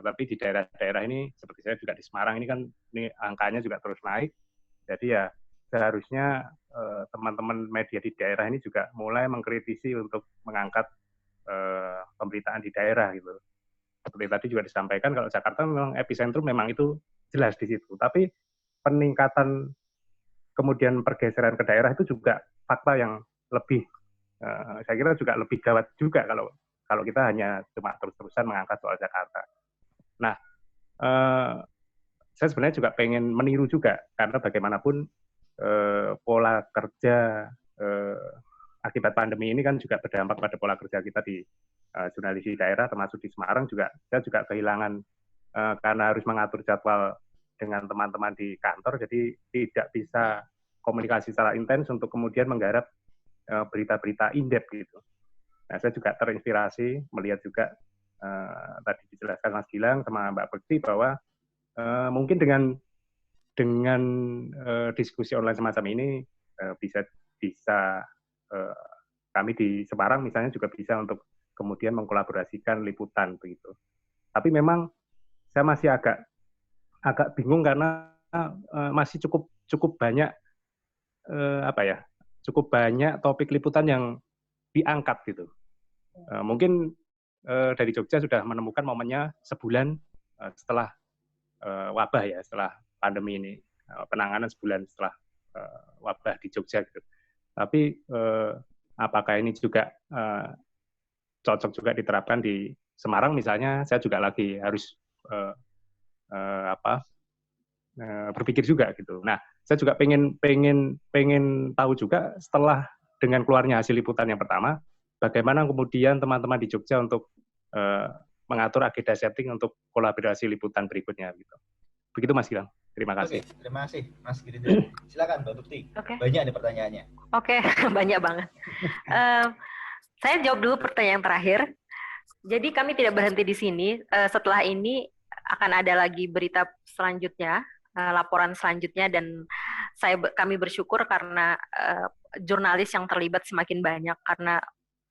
Tapi di daerah-daerah ini, seperti saya juga di Semarang ini kan, ini angkanya juga terus naik. Jadi ya seharusnya teman-teman media di daerah ini juga mulai mengkritisi untuk mengangkat pemberitaan di daerah gitu. Seperti tadi juga disampaikan, kalau Jakarta memang epicentrum memang itu jelas di situ. Tapi peningkatan kemudian pergeseran ke daerah itu juga fakta yang lebih, saya kira juga lebih gawat juga kalau kita hanya cuma terus-terusan mengangkat soal Jakarta. Nah, saya sebenarnya juga pengen meniru juga, karena bagaimanapun pola kerja akibat pandemi ini kan juga berdampak pada pola kerja kita di jurnalis di daerah, termasuk di Semarang juga. Saya juga kehilangan, karena harus mengatur jadwal dengan teman-teman di kantor, jadi tidak bisa komunikasi secara intens untuk kemudian menggarap berita-berita in-depth gitu. Nah, saya juga terinspirasi melihat juga tadi dijelaskan Mas Gilang sama Mbak Bekti bahwa mungkin dengan diskusi online semacam ini bisa kami di Semarang misalnya juga bisa untuk kemudian mengkolaborasikan liputan begitu. Tapi memang saya masih agak bingung karena masih cukup banyak cukup banyak topik liputan yang diangkat gitu. Mungkin dari Jogja sudah menemukan momennya sebulan setelah wabah ya, setelah pandemi ini, penanganan sebulan setelah wabah di Jogja gitu. Tapi apakah ini juga cocok juga diterapkan di Semarang misalnya? Saya juga lagi harus berpikir juga gitu. Nah, saya juga pengen tahu juga setelah dengan keluarnya hasil liputan yang pertama, bagaimana kemudian teman-teman di Jogja untuk mengatur agenda setting untuk kolaborasi liputan berikutnya gitu. Begitu Mas Gilang. Terima kasih. Oke, terima kasih Mas Girindra. Silakan Mbak Bukti. Banyak nih pertanyaannya. Oke, banyak banget. Saya jawab dulu pertanyaan terakhir. Jadi kami tidak berhenti di sini. Setelah ini akan ada lagi berita selanjutnya, laporan selanjutnya, dan kami bersyukur karena jurnalis yang terlibat semakin banyak, karena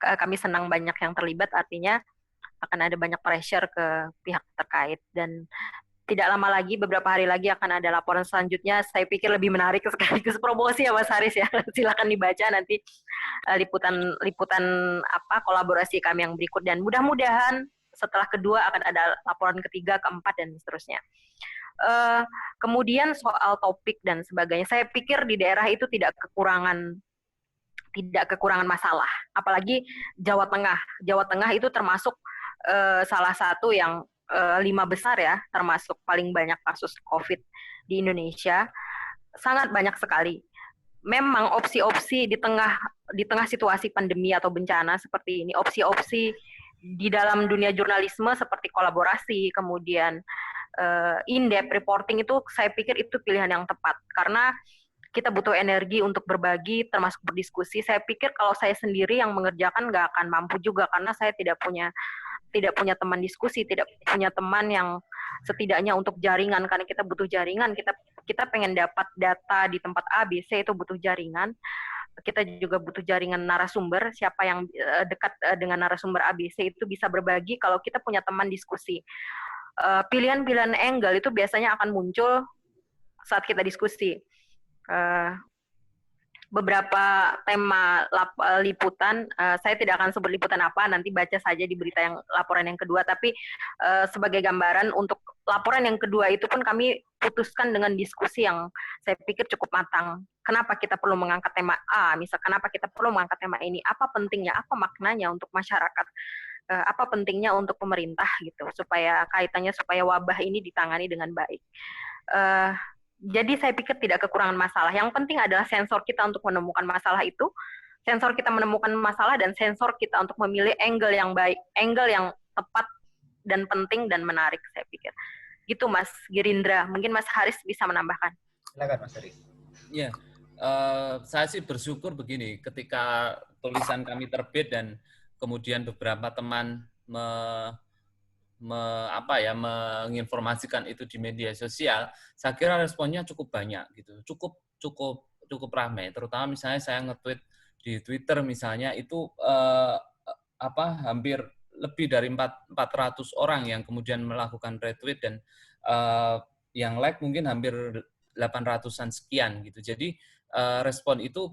kami senang banyak yang terlibat, artinya akan ada banyak pressure ke pihak terkait, dan tidak lama lagi, beberapa hari lagi akan ada laporan selanjutnya. Saya pikir lebih menarik, sekaligus promosi ya Mas Haris ya. Silakan dibaca nanti liputan kolaborasi kami yang berikut, dan mudah-mudahan setelah kedua akan ada laporan ketiga, keempat, dan seterusnya. Kemudian soal topik dan sebagainya, saya pikir di daerah itu tidak kekurangan masalah. Apalagi Jawa Tengah. Jawa Tengah itu termasuk salah satu yang 5 besar ya, termasuk paling banyak kasus COVID di Indonesia. Sangat banyak sekali. Memang opsi-opsi di tengah situasi pandemi atau bencana seperti ini, opsi-opsi di dalam dunia jurnalisme seperti kolaborasi, kemudian in-depth reporting itu saya pikir itu pilihan yang tepat. Karena kita butuh energi untuk berbagi, termasuk berdiskusi. Saya pikir kalau saya sendiri yang mengerjakan nggak akan mampu juga, karena saya tidak punya teman diskusi, tidak punya teman yang setidaknya untuk jaringan, karena kita butuh jaringan, kita pengen dapat data di tempat A, B, C itu butuh jaringan. Kita juga butuh jaringan narasumber, siapa yang dekat dengan narasumber A, B, C itu bisa berbagi kalau kita punya teman diskusi. Pilihan-pilihan angle itu biasanya akan muncul saat kita diskusi. Beberapa tema liputan, saya tidak akan sebut liputan apa, nanti baca saja di berita yang laporan yang kedua, tapi sebagai gambaran untuk laporan yang kedua itu pun kami putuskan dengan diskusi yang saya pikir cukup matang. Kenapa kita perlu mengangkat tema A, misal kenapa kita perlu mengangkat tema ini, apa pentingnya, apa maknanya untuk masyarakat, apa pentingnya untuk pemerintah gitu, supaya kaitannya supaya wabah ini ditangani dengan baik. Jadi saya pikir tidak kekurangan masalah. Yang penting adalah sensor kita untuk menemukan masalah itu, sensor kita menemukan masalah, dan sensor kita untuk memilih angle yang baik, angle yang tepat dan penting dan menarik, saya pikir. Gitu Mas Girindra. Mungkin Mas Haris bisa menambahkan. Silakan Mas Haris. Ya, saya sih bersyukur begini, ketika tulisan kami terbit dan kemudian beberapa teman menginformasikan itu di media sosial, saya kira responnya cukup banyak gitu, cukup ramai. Terutama misalnya saya nge-tweet di Twitter misalnya itu hampir lebih dari 400 orang yang kemudian melakukan retweet, dan yang like mungkin hampir 800-an sekian gitu. Jadi respon itu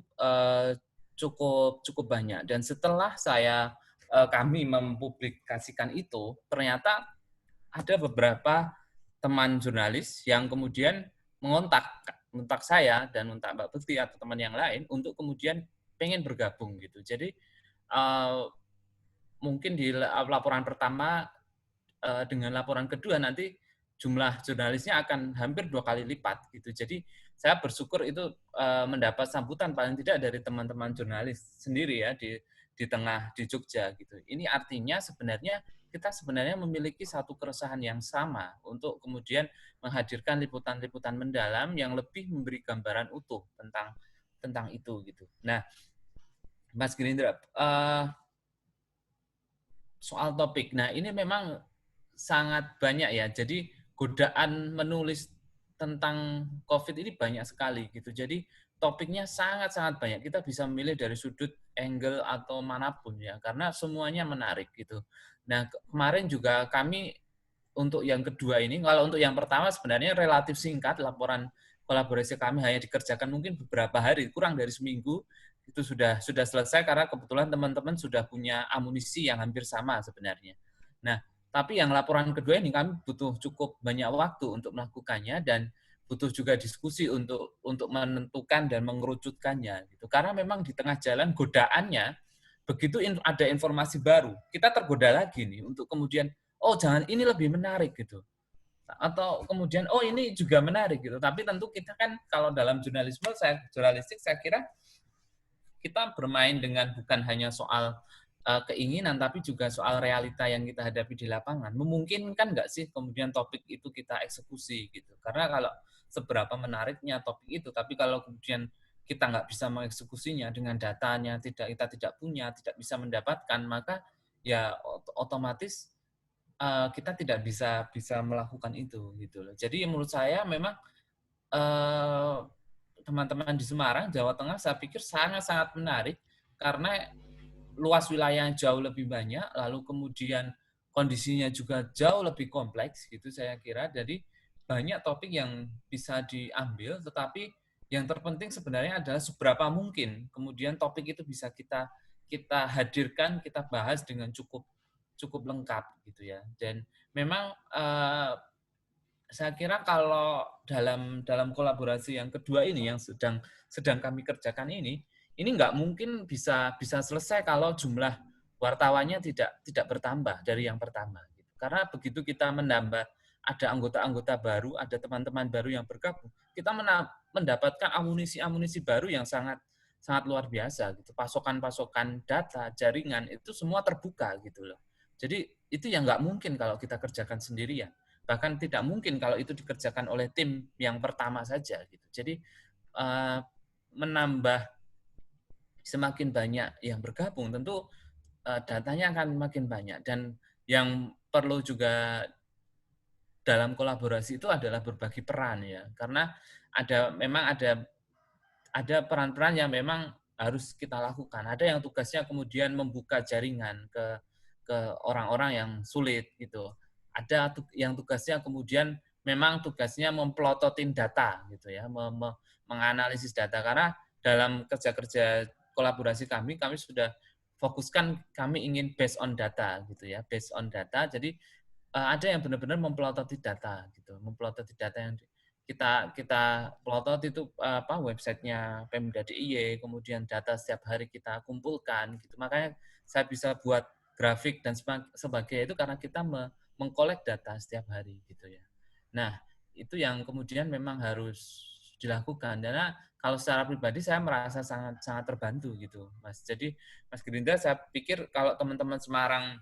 cukup banyak. Dan setelah kami mempublikasikan itu, ternyata ada beberapa teman jurnalis yang kemudian mengontak saya dan mengontak Mbak Bekti atau teman yang lain untuk kemudian pengen bergabung gitu. Jadi mungkin di laporan pertama dengan laporan kedua nanti jumlah jurnalisnya akan hampir 2 kali lipat gitu. Jadi saya bersyukur itu mendapat sambutan paling tidak dari teman-teman jurnalis sendiri ya di Jogja gitu. Ini artinya kita sebenarnya memiliki satu keresahan yang sama untuk kemudian menghadirkan liputan-liputan mendalam yang lebih memberi gambaran utuh tentang itu gitu. Nah, Mas Girindra, soal topik. Nah, ini memang sangat banyak ya. Jadi godaan menulis tentang COVID ini banyak sekali gitu. Jadi topiknya sangat-sangat banyak. Kita bisa memilih dari sudut angle atau manapun ya, karena semuanya menarik gitu. Nah, kemarin juga kami untuk yang kedua ini, kalau untuk yang pertama sebenarnya relatif singkat, laporan kolaborasi kami hanya dikerjakan mungkin beberapa hari, kurang dari seminggu, itu sudah selesai karena kebetulan teman-teman sudah punya amunisi yang hampir sama sebenarnya. Nah, tapi yang laporan kedua ini kami butuh cukup banyak waktu untuk melakukannya dan butuh juga diskusi untuk menentukan dan mengerucutkannya gitu. Karena memang di tengah jalan godaannya begitu ada informasi baru, kita tergoda lagi nih untuk kemudian jangan ini lebih menarik gitu. Atau kemudian ini juga menarik gitu. Tapi tentu kita kan kalau dalam jurnalistik saya kira kita bermain dengan bukan hanya soal keinginan, tapi juga soal realita yang kita hadapi di lapangan. Memungkinkan nggak sih kemudian topik itu kita eksekusi gitu? Karena kalau seberapa menariknya topik itu, tapi kalau kemudian kita nggak bisa mengeksekusinya dengan datanya, kita tidak punya, tidak bisa mendapatkan, maka ya otomatis kita tidak bisa melakukan itu gitu loh. Jadi menurut saya memang teman-teman di Semarang, Jawa Tengah, saya pikir sangat-sangat menarik karena luas wilayah jauh lebih banyak, lalu kemudian kondisinya juga jauh lebih kompleks gitu saya kira. Jadi banyak topik yang bisa diambil, tetapi yang terpenting sebenarnya adalah seberapa mungkin kemudian topik itu bisa kita hadirkan, kita bahas dengan cukup cukup lengkap gitu ya. Dan memang saya kira kalau dalam kolaborasi yang kedua ini yang sedang kami kerjakan ini nggak mungkin bisa selesai kalau jumlah wartawannya tidak bertambah dari yang pertama. Gitu. Karena begitu kita menambah, ada anggota-anggota baru, ada teman-teman baru yang bergabung, kita mendapatkan amunisi baru yang sangat luar biasa. Gitu. Pasokan data, jaringan itu semua terbuka gitu loh. Jadi itu yang nggak mungkin kalau kita kerjakan sendirian. Bahkan tidak mungkin kalau itu dikerjakan oleh tim yang pertama saja. Gitu. Jadi menambah semakin banyak yang bergabung, tentu datanya akan makin banyak. Dan yang perlu juga dalam kolaborasi itu adalah berbagi peran ya, karena memang ada peran-peran yang memang harus kita lakukan. Ada yang tugasnya kemudian membuka jaringan ke orang-orang yang sulit gitu. Ada yang tugasnya kemudian memang tugasnya memplototin data gitu ya, menganalisis data, karena dalam kerja-kerja kolaborasi kami sudah fokuskan, kami ingin based on data gitu ya, based on data. Jadi ada yang benar-benar memplototi data gitu, memplototi data yang kita plotot itu websitenya Pemda DIY, kemudian data setiap hari kita kumpulkan gitu. Makanya saya bisa buat grafik dan sebagainya itu karena kita mengkolek data setiap hari gitu ya. Nah, itu yang kemudian memang harus dilakukan. Karena kalau secara pribadi saya merasa sangat terbantu gitu, Mas. Jadi Mas Gerindra, saya pikir kalau teman-teman Semarang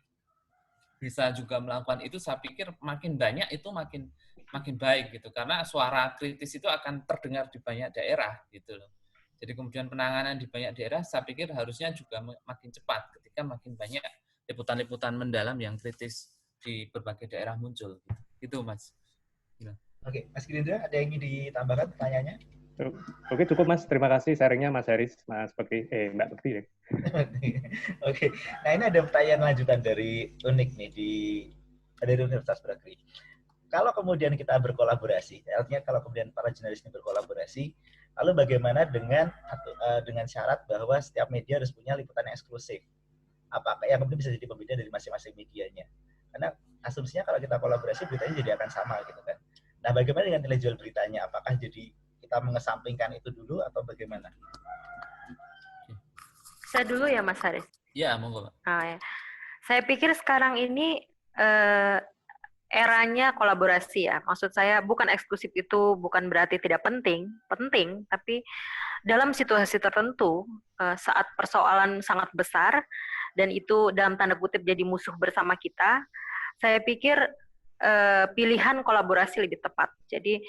bisa juga melakukan itu, saya pikir makin banyak itu makin baik gitu, karena suara kritis itu akan terdengar di banyak daerah gitu loh. Jadi kemudian penanganan di banyak daerah saya pikir harusnya juga makin cepat ketika makin banyak liputan-liputan mendalam yang kritis di berbagai daerah muncul gitu Mas. Gila. Oke, Mas Gerindra, ada yang ingin ditambahkan pertanyaannya? Oke, cukup Mas. Terima kasih sharingnya Mas Haris, Mas Bekti, Mbak Bekti. Ya. Oke, nah ini ada pertanyaan lanjutan dari Unik nih dari Universitas Berkeley. Kalau kemudian kita berkolaborasi, artinya kalau kemudian para jurnalis ini berkolaborasi, lalu bagaimana dengan syarat bahwa setiap media harus punya liputan yang eksklusif? Apakah yang kemudian bisa jadi pembeda dari masing-masing medianya? Karena asumsinya kalau kita kolaborasi beritanya jadi akan sama gitu kan. Nah, bagaimana dengan nilai jual beritanya? Apakah jadi kita mengesampingkan itu dulu atau bagaimana? Saya dulu ya Mas Haris. Ya, monggo Pak. Ya. Saya pikir sekarang ini eranya kolaborasi ya. Maksud saya bukan eksklusif itu bukan berarti tidak penting, tapi dalam situasi tertentu saat persoalan sangat besar dan itu dalam tanda kutip jadi musuh bersama kita, saya pikir pilihan kolaborasi lebih tepat. Jadi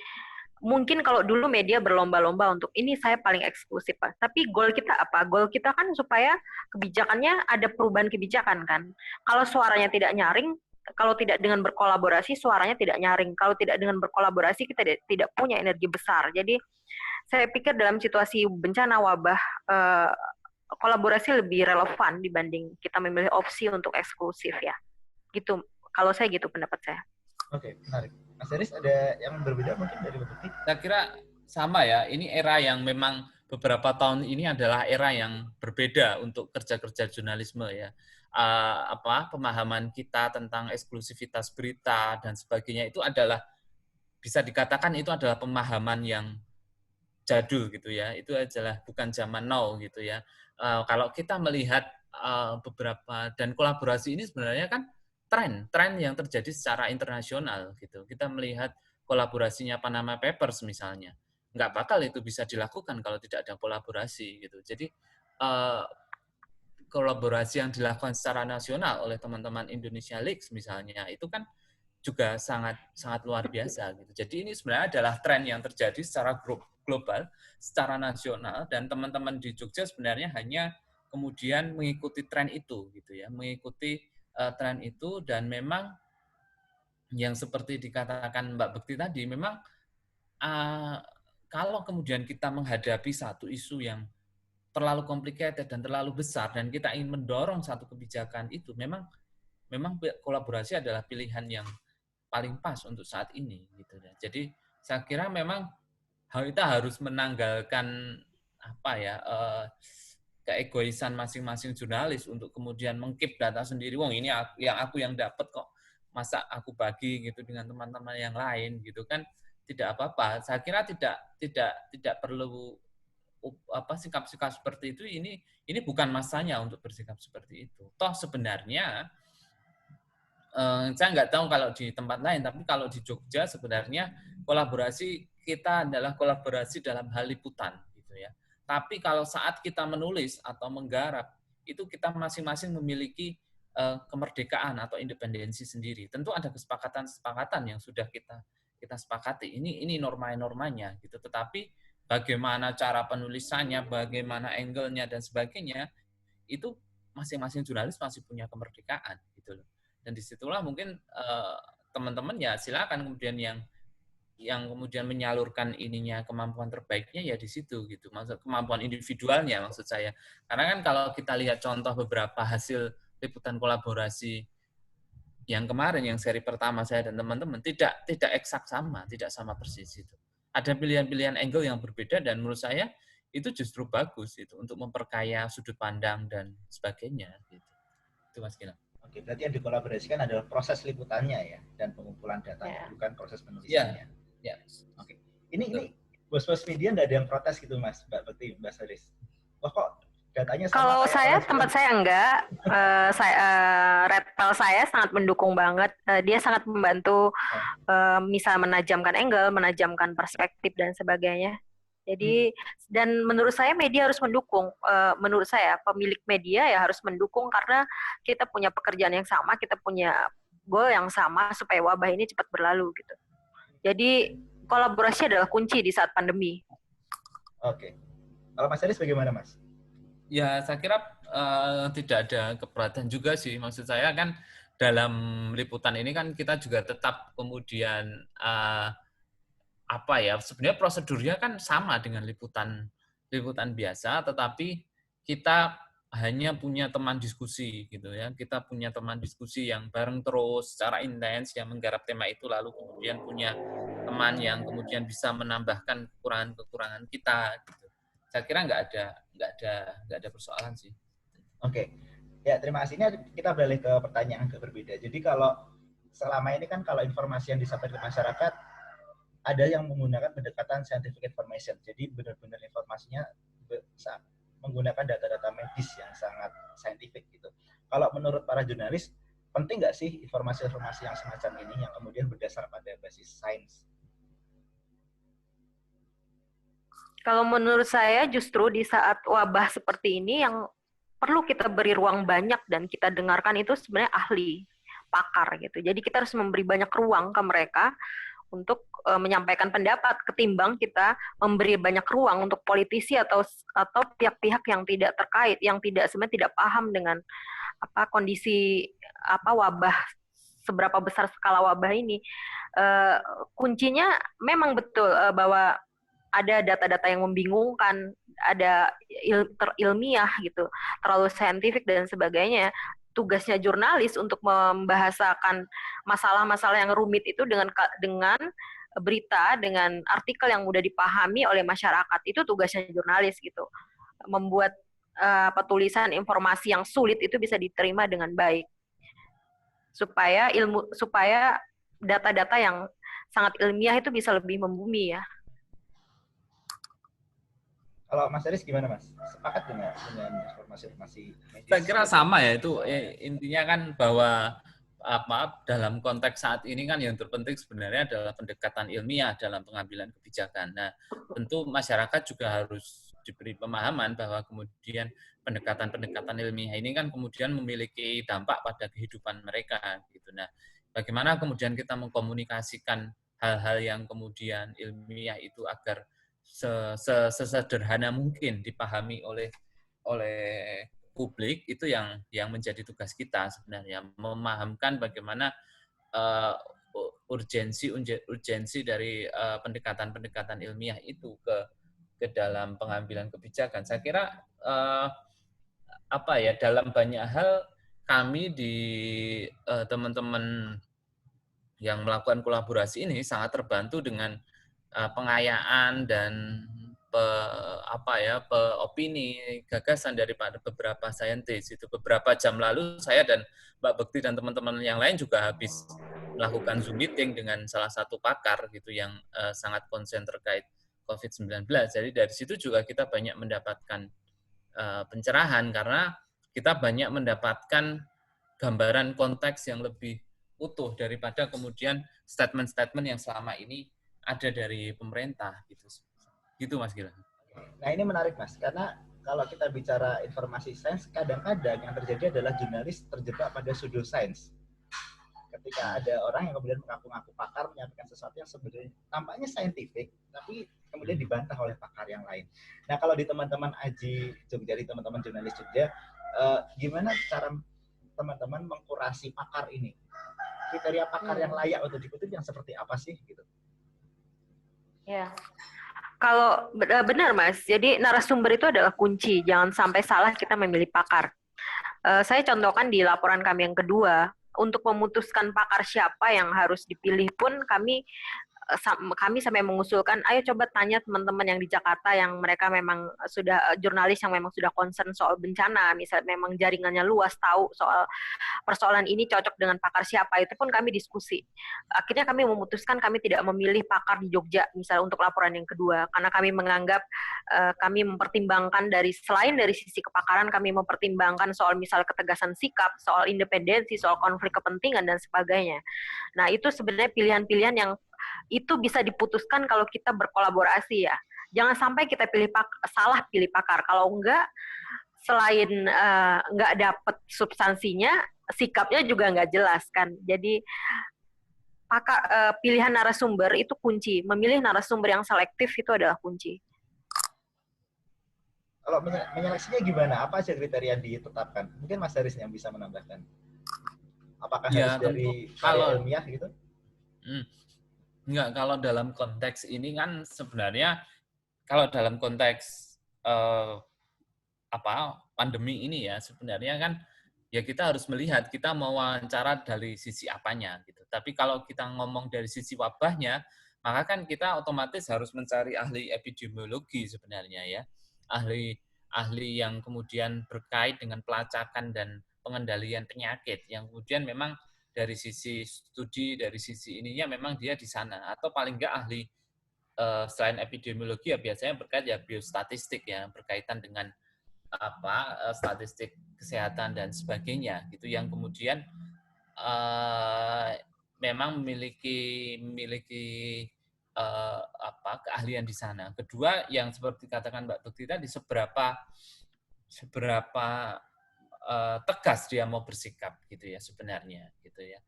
mungkin kalau dulu media berlomba-lomba untuk ini saya paling eksklusif, Pak. Tapi goal kita apa? Goal kita kan supaya kebijakannya ada perubahan kebijakan kan. Kalau suaranya tidak nyaring, kalau tidak dengan berkolaborasi suaranya tidak nyaring. Kalau tidak dengan berkolaborasi kita tidak punya energi besar. Jadi saya pikir dalam situasi bencana wabah kolaborasi lebih relevan dibanding kita memilih opsi untuk eksklusif ya. Gitu. Kalau saya gitu pendapat saya. Oke, menarik. Mas Haris, ada yang berbeda mungkin dari Bekti? Saya kira sama ya. Ini era yang memang beberapa tahun ini adalah era yang berbeda untuk kerja-kerja jurnalisme ya. Pemahaman kita tentang eksklusivitas berita dan sebagainya itu adalah bisa dikatakan itu adalah pemahaman yang jadul gitu ya. Itu adalah bukan zaman now gitu ya. Kalau kita melihat beberapa dan kolaborasi ini sebenarnya kan tren yang terjadi secara internasional gitu. Kita melihat kolaborasinya Panama Papers misalnya, nggak bakal itu bisa dilakukan kalau tidak ada kolaborasi gitu. Jadi kolaborasi yang dilakukan secara nasional oleh teman-teman Indonesia Leaks misalnya itu kan juga sangat luar biasa gitu. Jadi ini sebenarnya adalah tren yang terjadi secara global, secara nasional, dan teman-teman di Jogja sebenarnya hanya kemudian mengikuti tren itu gitu ya, mengikuti tren itu. Dan memang yang seperti dikatakan Mbak Bekti tadi, memang kalau kemudian kita menghadapi satu isu yang terlalu complicated dan terlalu besar dan kita ingin mendorong satu kebijakan itu, memang kolaborasi adalah pilihan yang paling pas untuk saat ini gitu ya. Jadi saya kira memang kita harus menanggalkan keegoisan masing-masing jurnalis untuk kemudian mengkeep data sendiri. Wong ini aku yang dapat kok, masa aku bagi gitu dengan teman-teman yang lain gitu kan, tidak apa-apa. Saya kira tidak perlu sikap-sikap seperti itu. Ini bukan masanya untuk bersikap seperti itu. Toh sebenarnya saya nggak tahu kalau di tempat lain, tapi kalau di Jogja sebenarnya kolaborasi kita adalah kolaborasi dalam hal liputan gitu ya. Tapi kalau saat kita menulis atau menggarap, itu kita masing-masing memiliki kemerdekaan atau independensi sendiri. Tentu ada kesepakatan-kesepakatan yang sudah kita sepakati. Ini norma-normanya gitu. Tetapi bagaimana cara penulisannya, bagaimana angle-nya dan sebagainya, itu masing-masing jurnalis masih punya kemerdekaan gitu loh. Dan disitulah mungkin teman-teman ya silakan kemudian yang kemudian menyalurkan ininya, kemampuan terbaiknya ya di situ gitu. Maksud kemampuan individualnya maksud saya. Karena kan kalau kita lihat contoh beberapa hasil liputan kolaborasi yang kemarin, yang seri pertama saya dan teman-teman, tidak eksak sama, tidak sama persis itu. Ada pilihan-pilihan angle yang berbeda dan menurut saya itu justru bagus itu untuk memperkaya sudut pandang dan sebagainya gitu. Itu Mas Gilang. Oke, berarti yang dikolaborasikan adalah proses liputannya ya dan pengumpulan datanya, bukan proses penulisannya. Ya. Oke. Ini bos-bos media nggak ada yang protes gitu Mas, Mbak Bekti, Mbak Saris. Wah kok datanya sama? Kalau saya, tempat saya enggak. Redpal saya sangat mendukung banget. Dia sangat membantu, misal menajamkan angle, menajamkan perspektif dan sebagainya. Jadi dan menurut saya media harus mendukung. Menurut saya pemilik media ya harus mendukung karena kita punya pekerjaan yang sama, kita punya goal yang sama supaya wabah ini cepat berlalu gitu. Jadi kolaborasi adalah kunci di saat pandemi. Oke. Kalau Mas Aris bagaimana Mas? Ya saya kira tidak ada keberatan juga sih. Maksud saya kan dalam liputan ini kan kita juga tetap kemudian sebenarnya prosedurnya kan sama dengan liputan biasa, tetapi kita hanya punya teman diskusi gitu ya. Kita punya teman diskusi yang bareng terus secara intens yang menggarap tema itu, lalu kemudian punya teman yang kemudian bisa menambahkan kekurangan-kekurangan kita gitu. Saya kira nggak ada persoalan sih. Oke. Ya, terima kasih. Ini kita beralih ke pertanyaan yang berbeda. Jadi kalau selama ini kan kalau informasi yang disampaikan ke masyarakat ada yang menggunakan pendekatan scientific information. Jadi benar-benar informasinya menggunakan data-data medis yang sangat saintifik gitu. Kalau menurut para jurnalis, penting nggak sih informasi-informasi yang semacam ini yang kemudian berdasar pada basis sains? Kalau menurut saya justru di saat wabah seperti ini yang perlu kita beri ruang banyak dan kita dengarkan itu sebenarnya ahli, pakar gitu. Jadi kita harus memberi banyak ruang ke mereka untuk menyampaikan pendapat ketimbang kita memberi banyak ruang untuk politisi atau pihak-pihak yang tidak terkait, yang sebenarnya tidak paham dengan kondisi wabah, seberapa besar skala wabah ini. Kuncinya memang betul bahwa ada data-data yang membingungkan, ada terilmiah gitu, terlalu saintifik dan sebagainya. Tugasnya jurnalis untuk membahasakan masalah-masalah yang rumit itu dengan berita, dengan artikel yang mudah dipahami oleh masyarakat. Itu tugasnya jurnalis gitu. Membuat tulisan informasi yang sulit itu bisa diterima dengan baik. Supaya data-data yang sangat ilmiah itu bisa lebih membumi ya. Kalau Mas Aris gimana Mas? Sepakat dengan informasi-informasi medis? Saya kira sama ya, itu intinya kan bahwa dalam konteks saat ini kan yang terpenting sebenarnya adalah pendekatan ilmiah dalam pengambilan kebijakan. Nah, tentu masyarakat juga harus diberi pemahaman bahwa kemudian pendekatan-pendekatan ilmiah ini kan kemudian memiliki dampak pada kehidupan mereka gitu. Nah, bagaimana kemudian kita mengkomunikasikan hal-hal yang kemudian ilmiah itu agar sesederhana mungkin dipahami oleh publik, itu yang menjadi tugas kita sebenarnya, memahamkan bagaimana urgensi dari pendekatan ilmiah itu ke dalam pengambilan kebijakan. Saya kira dalam banyak hal kami di teman-teman yang melakukan kolaborasi ini sangat terbantu dengan pengayaan dan opini, gagasan daripada beberapa saintis. Itu beberapa jam lalu saya dan Mbak Bekti dan teman-teman yang lain juga habis melakukan Zoom meeting dengan salah satu pakar gitu yang sangat konsen terkait COVID-19. Jadi dari situ juga kita banyak mendapatkan pencerahan karena kita banyak mendapatkan gambaran konteks yang lebih utuh daripada kemudian statement-statement yang selama ini ada dari pemerintah gitu. Gitu Mas Gilang. Nah ini menarik Mas, karena kalau kita bicara informasi sains, kadang-kadang yang terjadi adalah jurnalis terjebak pada pseudosains. Ketika ada orang yang kemudian mengaku-ngaku pakar menyampaikan sesuatu yang sebenarnya tampaknya saintifik, tapi kemudian dibantah oleh pakar yang lain. Nah kalau di teman-teman Aji Jogja, di teman-teman jurnalis Jogja, gimana cara teman-teman mengkurasi pakar ini? Kriteria pakar yang layak untuk dikutip yang seperti apa sih gitu? Ya. Kalau benar Mas, jadi narasumber itu adalah kunci. Jangan sampai salah kita memilih pakar. Saya contohkan di laporan kami yang kedua, untuk memutuskan pakar siapa yang harus dipilih pun kami sampai mengusulkan, ayo coba tanya teman-teman yang di Jakarta yang mereka memang sudah jurnalis yang memang sudah concern soal bencana, misalnya memang jaringannya luas, tahu soal persoalan ini cocok dengan pakar siapa, itu pun kami diskusi. Akhirnya kami memutuskan kami tidak memilih pakar di Jogja, misalnya untuk laporan yang kedua, karena kami menganggap kami mempertimbangkan selain dari sisi kepakaran, kami mempertimbangkan soal misal ketegasan sikap, soal independensi, soal konflik kepentingan, dan sebagainya. Nah, itu sebenarnya pilihan-pilihan yang itu bisa diputuskan kalau kita berkolaborasi ya. Jangan sampai kita salah pilih pakar. Kalau enggak, selain nggak dapet substansinya, sikapnya juga nggak jelas kan. Jadi pilihan narasumber itu kunci. Memilih narasumber yang selektif itu adalah kunci. Kalau menyeleksinya gimana? Apa aja kriteria ditetapkan? Mungkin Mas Haris yang bisa menambahkan. Apakah harus dari karya ilmiah gitu? Enggak, kalau dalam konteks ini kan sebenarnya kalau dalam konteks pandemi ini ya sebenarnya kan ya kita harus melihat kita mau wawancara dari sisi apanya gitu. Tapi kalau kita ngomong dari sisi wabahnya, maka kan kita otomatis harus mencari ahli epidemiologi sebenarnya ya. Ahli yang kemudian berkait dengan pelacakan dan pengendalian penyakit yang kemudian memang dari sisi studi, dari sisi ininya memang dia di sana. Atau paling enggak ahli selain epidemiologi ya biasanya berkait ya biostatistik ya, berkaitan dengan statistik kesehatan dan sebagainya. Gitu yang kemudian memang memiliki keahlian di sana. Kedua yang seperti katakan Mbak Bekti tadi seberapa tegas dia mau bersikap gitu ya sebenarnya gitu ya.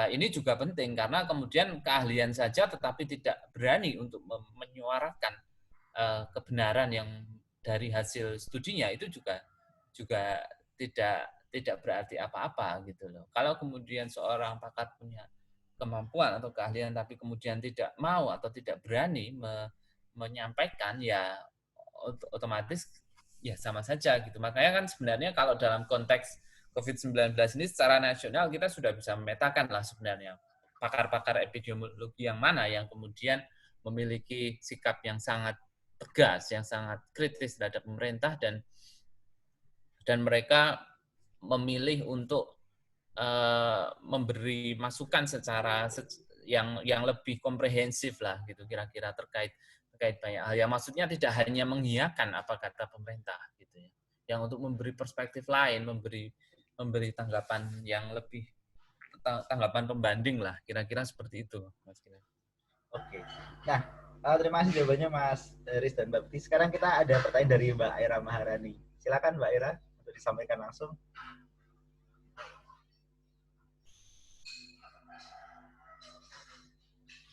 Ini juga penting karena kemudian keahlian saja tetapi tidak berani untuk menyuarakan kebenaran yang dari hasil studinya itu juga tidak berarti apa-apa gitu loh. Kalau kemudian seorang pakar punya kemampuan atau keahlian tapi kemudian tidak mau atau tidak berani menyampaikan ya otomatis ya sama saja gitu. Makanya kan sebenarnya kalau dalam konteks COVID-19 ini secara nasional kita sudah bisa memetakan lah sebenarnya pakar-pakar epidemiologi yang mana yang kemudian memiliki sikap yang sangat tegas, yang sangat kritis terhadap pemerintah dan mereka memilih untuk memberi masukan secara yang lebih komprehensif lah gitu kira-kira terkait banyak hal. Ya maksudnya tidak hanya mengiyakan apa kata pemerintah gitu ya. Yang untuk memberi perspektif lain, memberi tanggapan yang lebih tanggapan pembanding lah, kira-kira seperti itu Mas Kira. Oke. Nah, terima kasih jawabannya Mas Haris dan Mbak Bekti. Sekarang kita ada pertanyaan dari Mbak Aira Maharani. Silakan Mbak Aira untuk disampaikan langsung.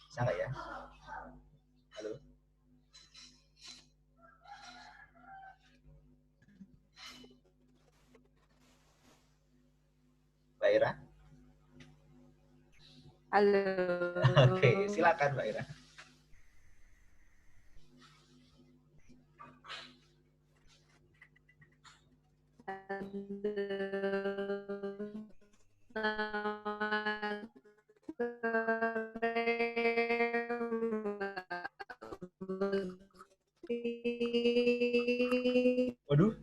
Bisa nggak ya? Halo. Mbak Ira? Halo. Oke, silakan Mbak Ira. Waduh.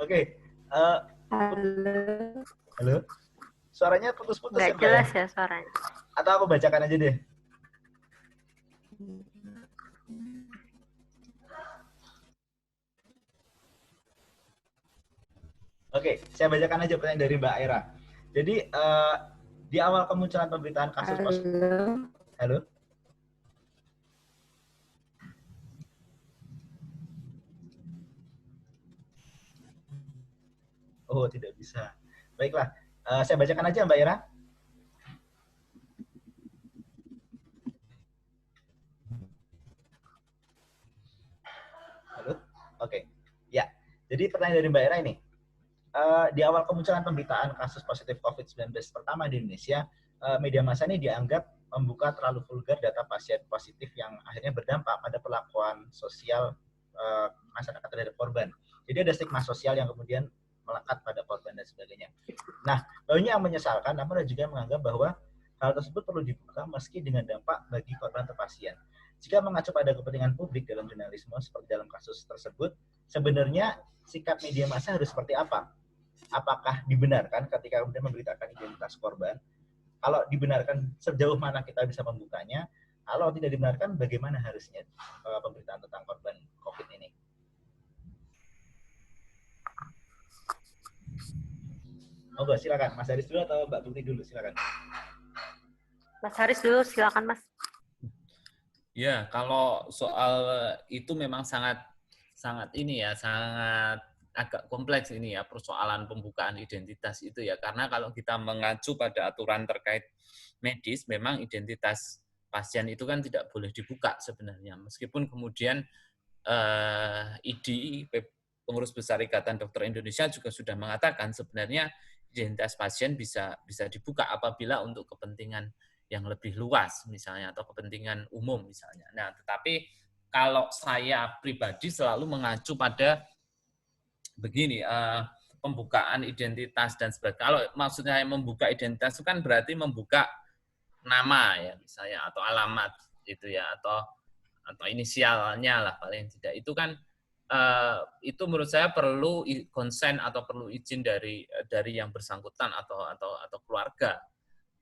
Oke. Halo. Suaranya putus-putus ya, Nggak Mbak jelas ya? ya suaranya. Atau aku bacakan aja deh. Oke, saya bacakan aja pertanyaan dari Mbak Era. Jadi di awal kemunculan pemberitaan kasus positif. Halo. Oh, tidak bisa. Baiklah, saya bacakan aja Mbak Era. Halo. Oke. Ya. Jadi pertanyaan dari Mbak Era ini. Di awal kemunculan pemberitaan kasus positif COVID-19 pertama di Indonesia, media massa ini dianggap membuka terlalu vulgar data pasien positif yang akhirnya berdampak pada perlakuan sosial masyarakat terhadap korban. Jadi ada stigma sosial yang kemudian melekat pada korban dan sebagainya. Nah, banyak yang menyesalkan, namun ada juga yang menganggap bahwa hal tersebut perlu dibuka meski dengan dampak bagi korban atau pasien. Jika mengacu pada kepentingan publik dalam jurnalisme seperti dalam kasus tersebut, sebenarnya sikap media massa harus seperti apa? Apakah dibenarkan ketika kemudian memberitakan identitas korban? Kalau dibenarkan, sejauh mana kita bisa membukanya? Kalau tidak dibenarkan, bagaimana harusnya pemberitaan tentang korban COVID ini? Monggo, silakan. Mas Haris dulu atau Mbak Bukti dulu? Silakan. Mas Haris dulu, silakan Mas. Ya, kalau soal itu memang sangat ini ya, sangat agak kompleks ini ya, persoalan pembukaan identitas itu ya, karena kalau kita mengacu pada aturan terkait medis, memang identitas pasien itu kan tidak boleh dibuka sebenarnya, meskipun kemudian IDI, Pengurus Besar Ikatan Dokter Indonesia juga sudah mengatakan sebenarnya identitas pasien bisa dibuka apabila untuk kepentingan yang lebih luas misalnya atau kepentingan umum misalnya. Nah, tetapi kalau saya pribadi selalu mengacu pada begini, pembukaan identitas dan sebagainya. Kalau maksudnya saya membuka identitas itu kan berarti membuka nama ya misalnya atau alamat gitu ya atau inisialnya lah paling tidak. Itu kan itu menurut saya perlu konsen atau perlu izin dari yang bersangkutan atau keluarga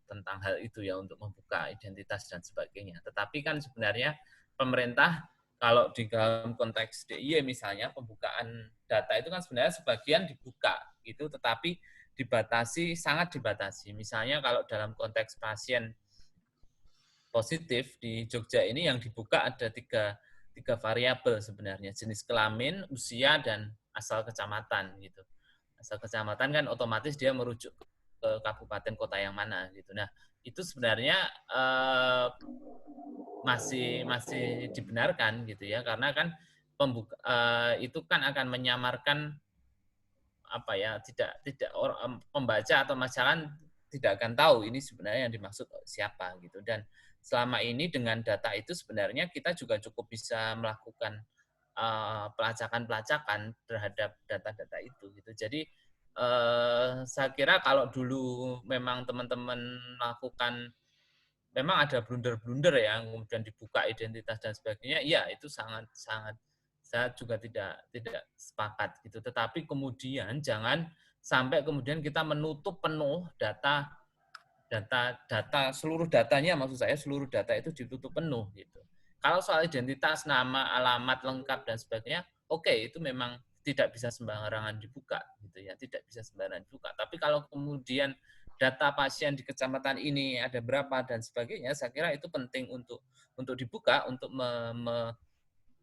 tentang hal itu ya untuk membuka identitas dan sebagainya. Tetapi kan sebenarnya pemerintah kalau di dalam konteks DIY misalnya pembukaan data itu kan sebenarnya sebagian dibuka gitu, tetapi sangat dibatasi. Misalnya kalau dalam konteks pasien positif di Jogja ini yang dibuka ada tiga variabel sebenarnya, jenis kelamin, usia, dan asal kecamatan gitu. Asal kecamatan kan otomatis dia merujuk ke kabupaten kota yang mana gitu. Nah, itu sebenarnya masih dibenarkan gitu ya, karena kan itu kan akan menyamarkan apa ya, tidak pembaca atau masyarakat tidak akan tahu ini sebenarnya yang dimaksud siapa gitu. Dan selama ini dengan data itu sebenarnya kita juga cukup bisa melakukan pelacakan terhadap data-data itu gitu. Jadi saya kira kalau dulu memang teman-teman melakukan, memang ada blunder-blunder ya, kemudian dibuka identitas dan sebagainya, ya itu sangat saya juga tidak sepakat gitu. Tetapi kemudian jangan sampai kemudian kita menutup penuh data seluruh datanya, maksud saya seluruh data itu ditutup penuh gitu. Kalau soal identitas, nama, alamat lengkap dan sebagainya, oke, itu memang tidak bisa sembarangan dibuka gitu ya, tidak bisa sembarangan dibuka. Tapi kalau kemudian data pasien di kecamatan ini ada berapa dan sebagainya, saya kira itu penting untuk dibuka, untuk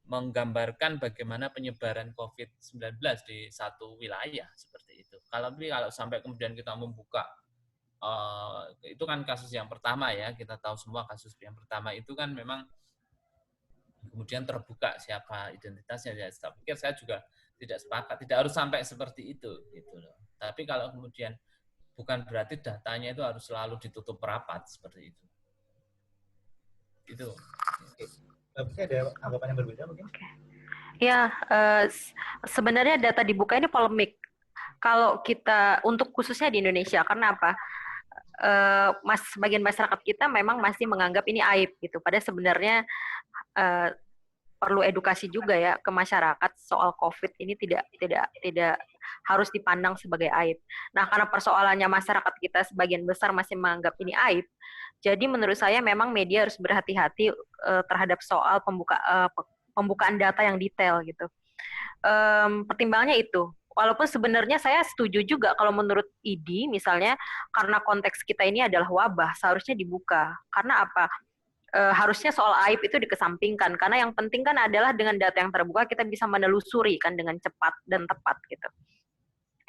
menggambarkan bagaimana penyebaran COVID-19 di satu wilayah seperti itu. Kalau sampai kemudian kita membuka, itu kan kasus yang pertama ya, kita tahu semua kasus yang pertama itu kan memang kemudian terbuka siapa identitasnya. Ya, saya pikir saya juga tidak sepakat, tidak harus sampai seperti itu gitu loh. Tapi kalau kemudian bukan berarti datanya itu harus selalu ditutup rapat seperti itu. Itu. Oke, ada anggapan yang berbeda mungkin? Ya, sebenarnya data dibuka ini polemik. kalau kita untuk khususnya di Indonesia, karena apa? Sebagian masyarakat kita memang masih menganggap ini aib gitu. Padahal sebenarnya perlu edukasi juga ya ke masyarakat soal COVID ini tidak harus dipandang sebagai aib. Nah, karena persoalannya masyarakat kita sebagian besar masih menganggap ini aib, jadi menurut saya memang media harus berhati-hati terhadap soal pembukaan data yang detail gitu. Pertimbangannya itu. Walaupun sebenarnya saya setuju juga kalau menurut IDI misalnya karena konteks kita ini adalah wabah seharusnya dibuka. Karena apa? Harusnya soal aib itu dikesampingkan karena yang penting kan adalah dengan data yang terbuka kita bisa menelusuri kan dengan cepat dan tepat gitu.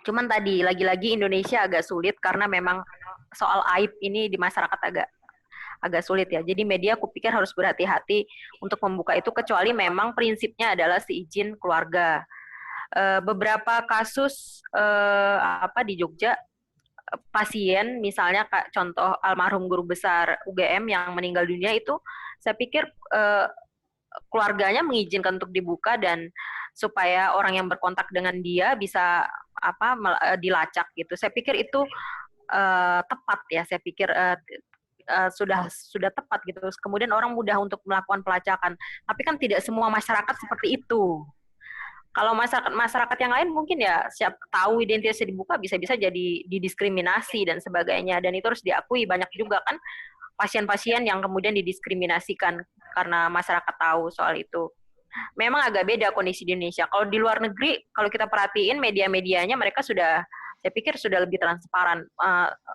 Cuman tadi lagi-lagi Indonesia agak sulit karena memang soal aib ini di masyarakat agak sulit ya. Jadi media aku pikir harus berhati-hati untuk membuka itu kecuali memang prinsipnya adalah seizin keluarga. Beberapa kasus di Jogja pasien misalnya contoh almarhum guru besar UGM yang meninggal dunia itu saya pikir keluarganya mengizinkan untuk dibuka dan supaya orang yang berkontak dengan dia bisa dilacak gitu. Saya pikir itu tepat ya. Saya pikir sudah tepat gitu. Kemudian orang mudah untuk melakukan pelacakan. Tapi kan tidak semua masyarakat seperti itu. Kalau masyarakat yang lain mungkin ya siap tahu identitasnya dibuka bisa-bisa jadi didiskriminasi dan sebagainya, dan itu harus diakui banyak juga kan pasien-pasien yang kemudian didiskriminasikan karena masyarakat tahu soal itu. Memang agak beda kondisi di Indonesia. Kalau di luar negeri kalau kita perhatiin media-medianya mereka saya pikir sudah lebih transparan,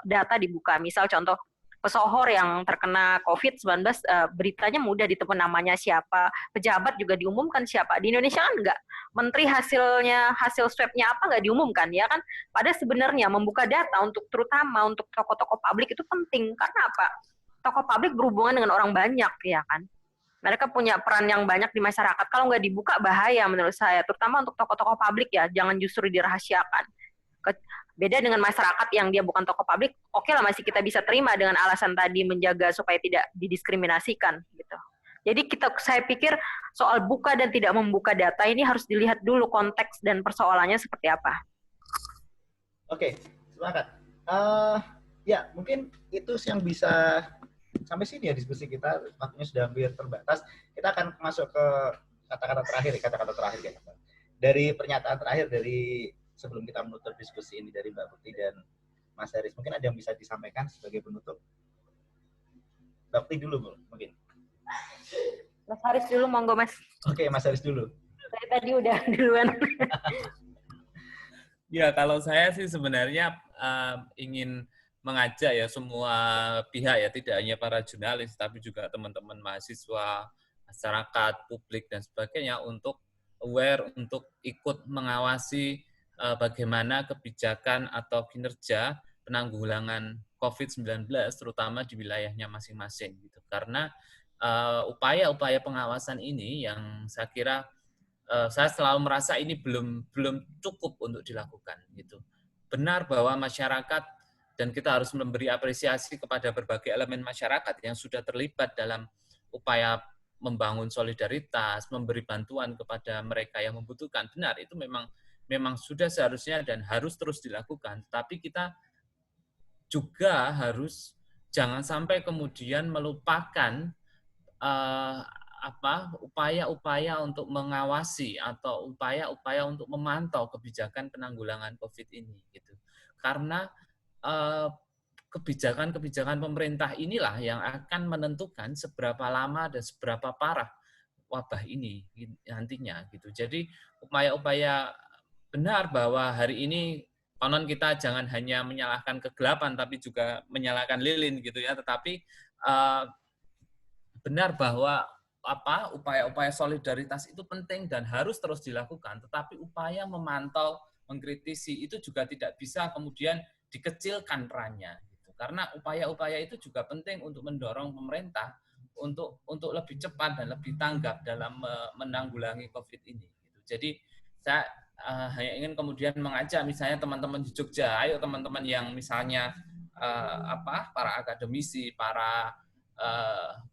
data dibuka. Misal contoh pesohor yang terkena COVID-19, beritanya mudah ditemukan namanya siapa, pejabat juga diumumkan siapa. Di Indonesia kan enggak. Menteri hasil swab-nya apa enggak diumumkan, ya kan? Padahal sebenarnya membuka data terutama untuk tokoh-tokoh publik itu penting. Karena apa? Tokoh publik berhubungan dengan orang banyak, ya kan? Mereka punya peran yang banyak di masyarakat. Kalau nggak dibuka bahaya menurut saya, terutama untuk tokoh-tokoh publik ya, jangan justru dirahasiakan. Beda dengan masyarakat yang dia bukan tokoh publik, oke lah masih kita bisa terima dengan alasan tadi menjaga supaya tidak didiskriminasikan gitu. Jadi saya pikir soal buka dan tidak membuka data ini harus dilihat dulu konteks dan persoalannya seperti apa. Oke, sepakat. Ya mungkin itu yang bisa sampai sini ya diskusi kita, waktunya sudah hampir terbatas. Kita akan masuk ke kata-kata terakhir ya. Dari pernyataan terakhir dari sebelum kita menutup diskusi ini dari Mbak Bekti dan Mas Haris, mungkin ada yang bisa disampaikan sebagai penutup? Mbak Bekti dulu, Bu, mungkin. Mas Haris dulu, monggo Mas. Oke, Mas Haris dulu. Saya tadi udah duluan. Ya, kalau saya sih sebenarnya ingin mengajak ya semua pihak ya, tidak hanya para jurnalis, tapi juga teman-teman mahasiswa, masyarakat, publik, dan sebagainya untuk aware, untuk ikut mengawasi bagaimana kebijakan atau kinerja penanggulangan COVID-19 terutama di wilayahnya masing-masing gitu. Karena upaya-upaya pengawasan ini yang saya kira saya selalu merasa ini belum cukup untuk dilakukan gitu. Benar bahwa masyarakat dan kita harus memberi apresiasi kepada berbagai elemen masyarakat yang sudah terlibat dalam upaya membangun solidaritas, memberi bantuan kepada mereka yang membutuhkan. Benar, itu memang sudah seharusnya dan harus terus dilakukan. Tapi kita juga harus jangan sampai kemudian melupakan upaya-upaya untuk mengawasi atau upaya-upaya untuk memantau kebijakan penanggulangan COVID ini, gitu. Karena kebijakan-kebijakan pemerintah inilah yang akan menentukan seberapa lama dan seberapa parah wabah ini nantinya, gitu. Jadi upaya-upaya benar bahwa hari ini konon kita jangan hanya menyalahkan kegelapan tapi juga menyalahkan lilin gitu ya, tetapi benar bahwa upaya-upaya solidaritas itu penting dan harus terus dilakukan, tetapi upaya memantau, mengkritisi itu juga tidak bisa kemudian dikecilkan perannya gitu. Karena upaya-upaya itu juga penting untuk mendorong pemerintah untuk lebih cepat dan lebih tanggap dalam menanggulangi COVID ini gitu. Jadi saya hanya ingin kemudian mengajak misalnya teman-teman di Jogja, ayo teman-teman yang misalnya para akademisi, para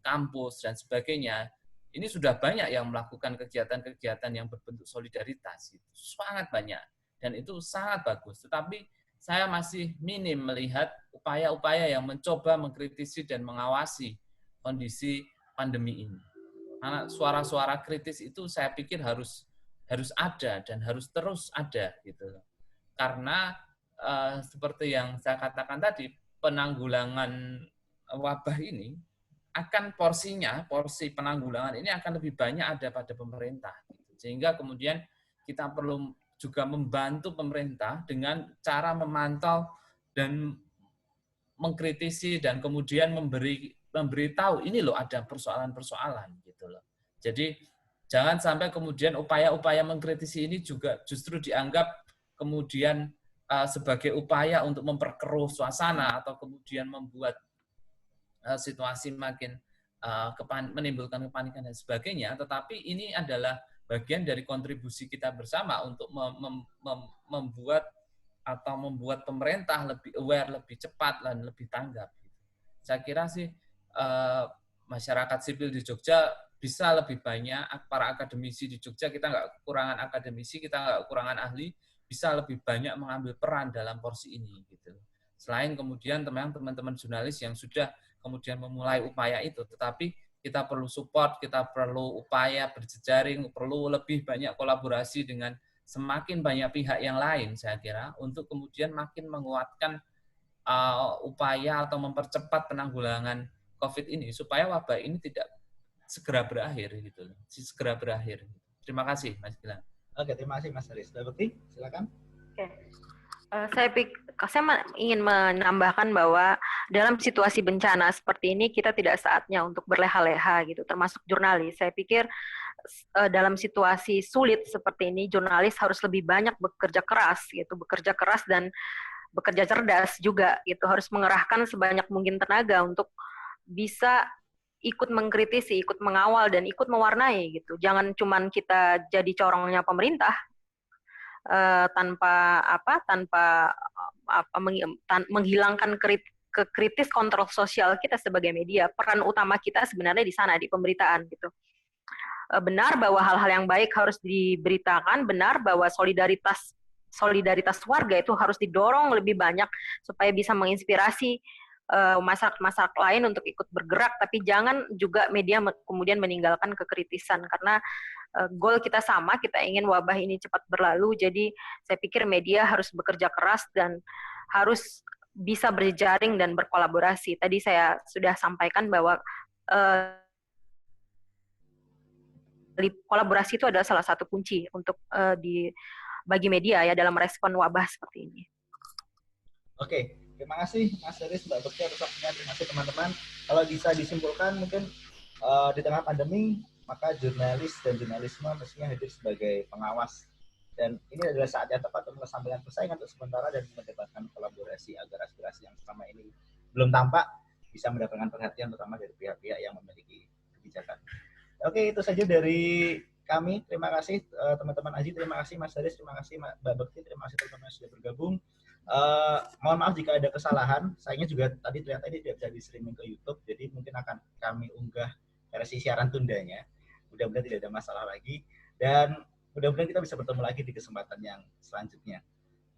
kampus dan sebagainya, ini sudah banyak yang melakukan kegiatan-kegiatan yang berbentuk solidaritas, gitu. Sangat banyak. dan itu sangat bagus. Tetapi saya masih minim melihat upaya-upaya yang mencoba mengkritisi dan mengawasi kondisi pandemi ini. Karena suara-suara kritis itu saya pikir harus ada dan harus terus ada gitu. Karena seperti yang saya katakan tadi, penanggulangan wabah ini akan porsi penanggulangan ini akan lebih banyak ada pada pemerintah. Sehingga kemudian kita perlu juga membantu pemerintah dengan cara memantau dan mengkritisi dan kemudian memberitahu ini loh ada persoalan-persoalan gitu loh. Jadi jangan sampai kemudian upaya-upaya mengkritisi ini juga justru dianggap kemudian sebagai upaya untuk memperkeruh suasana atau kemudian membuat situasi makin menimbulkan kepanikan dan sebagainya. Tetapi ini adalah bagian dari kontribusi kita bersama untuk membuat pemerintah lebih aware, lebih cepat, dan lebih tanggap. Saya kira sih masyarakat sipil di Jogja bisa lebih banyak, para akademisi di Jogja, kita nggak kekurangan akademisi, kita nggak kekurangan ahli, bisa lebih banyak mengambil peran dalam porsi ini. Gitu. Selain kemudian teman-teman jurnalis yang sudah kemudian memulai upaya itu, tetapi kita perlu support, kita perlu upaya berjejaring, perlu lebih banyak kolaborasi dengan semakin banyak pihak yang lain, saya kira, untuk kemudian makin menguatkan upaya atau mempercepat penanggulangan COVID ini, supaya wabah ini tidak segera berakhir. Gitu. Segera berakhir. Terima kasih, Mas Gilang. Oke, terima kasih Mas Haris. Mbak Bekti, silakan. Oke. Saya ingin menambahkan bahwa dalam situasi bencana seperti ini kita tidak saatnya untuk berleha-leha gitu, termasuk jurnalis. Saya pikir dalam situasi sulit seperti ini jurnalis harus lebih banyak bekerja keras dan bekerja cerdas juga gitu, harus mengerahkan sebanyak mungkin tenaga untuk bisa ikut mengkritisi, ikut mengawal dan ikut mewarnai gitu. Jangan cuman kita jadi corongnya pemerintah. Tanpa menghilangkan kritis kontrol sosial kita sebagai media. Peran utama kita sebenarnya di sana, di pemberitaan gitu. Benar bahwa hal-hal yang baik harus diberitakan, benar bahwa solidaritas warga itu harus didorong lebih banyak supaya bisa menginspirasi masyarakat lain untuk ikut bergerak, tapi jangan juga media kemudian meninggalkan kekritisan, karena goal kita sama, kita ingin wabah ini cepat berlalu. Jadi saya pikir media harus bekerja keras dan harus bisa berjejaring dan berkolaborasi. Tadi saya sudah sampaikan bahwa kolaborasi itu adalah salah satu kunci untuk bagi media ya dalam respon wabah seperti ini. Oke, terima kasih Mas Haris, Mbak Bekti atas waktunya. Terima kasih teman-teman. Kalau bisa disimpulkan mungkin di tengah pandemi, maka jurnalis dan jurnalisme mestinya hadir sebagai pengawas. Dan ini adalah saat yang tepat untuk mengesampingkan persaingan untuk sementara dan mendebatkan kolaborasi agar aspirasi yang selama ini belum tampak bisa mendapatkan perhatian terutama dari pihak-pihak yang memiliki kebijakan. Oke, itu saja dari kami. Terima kasih teman-teman Aji, terima kasih Mas Haris, terima kasih Mbak Bekti, terima kasih teman-teman yang sudah bergabung. Mohon maaf jika ada kesalahan. Sayangnya juga tadi ternyata ini tidak bisa di-streaming ke YouTube, jadi mungkin akan kami unggah versi siaran tundanya. Mudah-mudahan tidak ada masalah lagi, dan mudah-mudahan kita bisa bertemu lagi di kesempatan yang selanjutnya.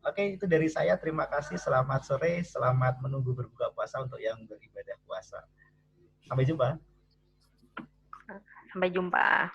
Oke, itu dari saya. Terima kasih. Selamat sore. Selamat menunggu berbuka puasa untuk yang beribadah puasa. Sampai jumpa. Sampai jumpa.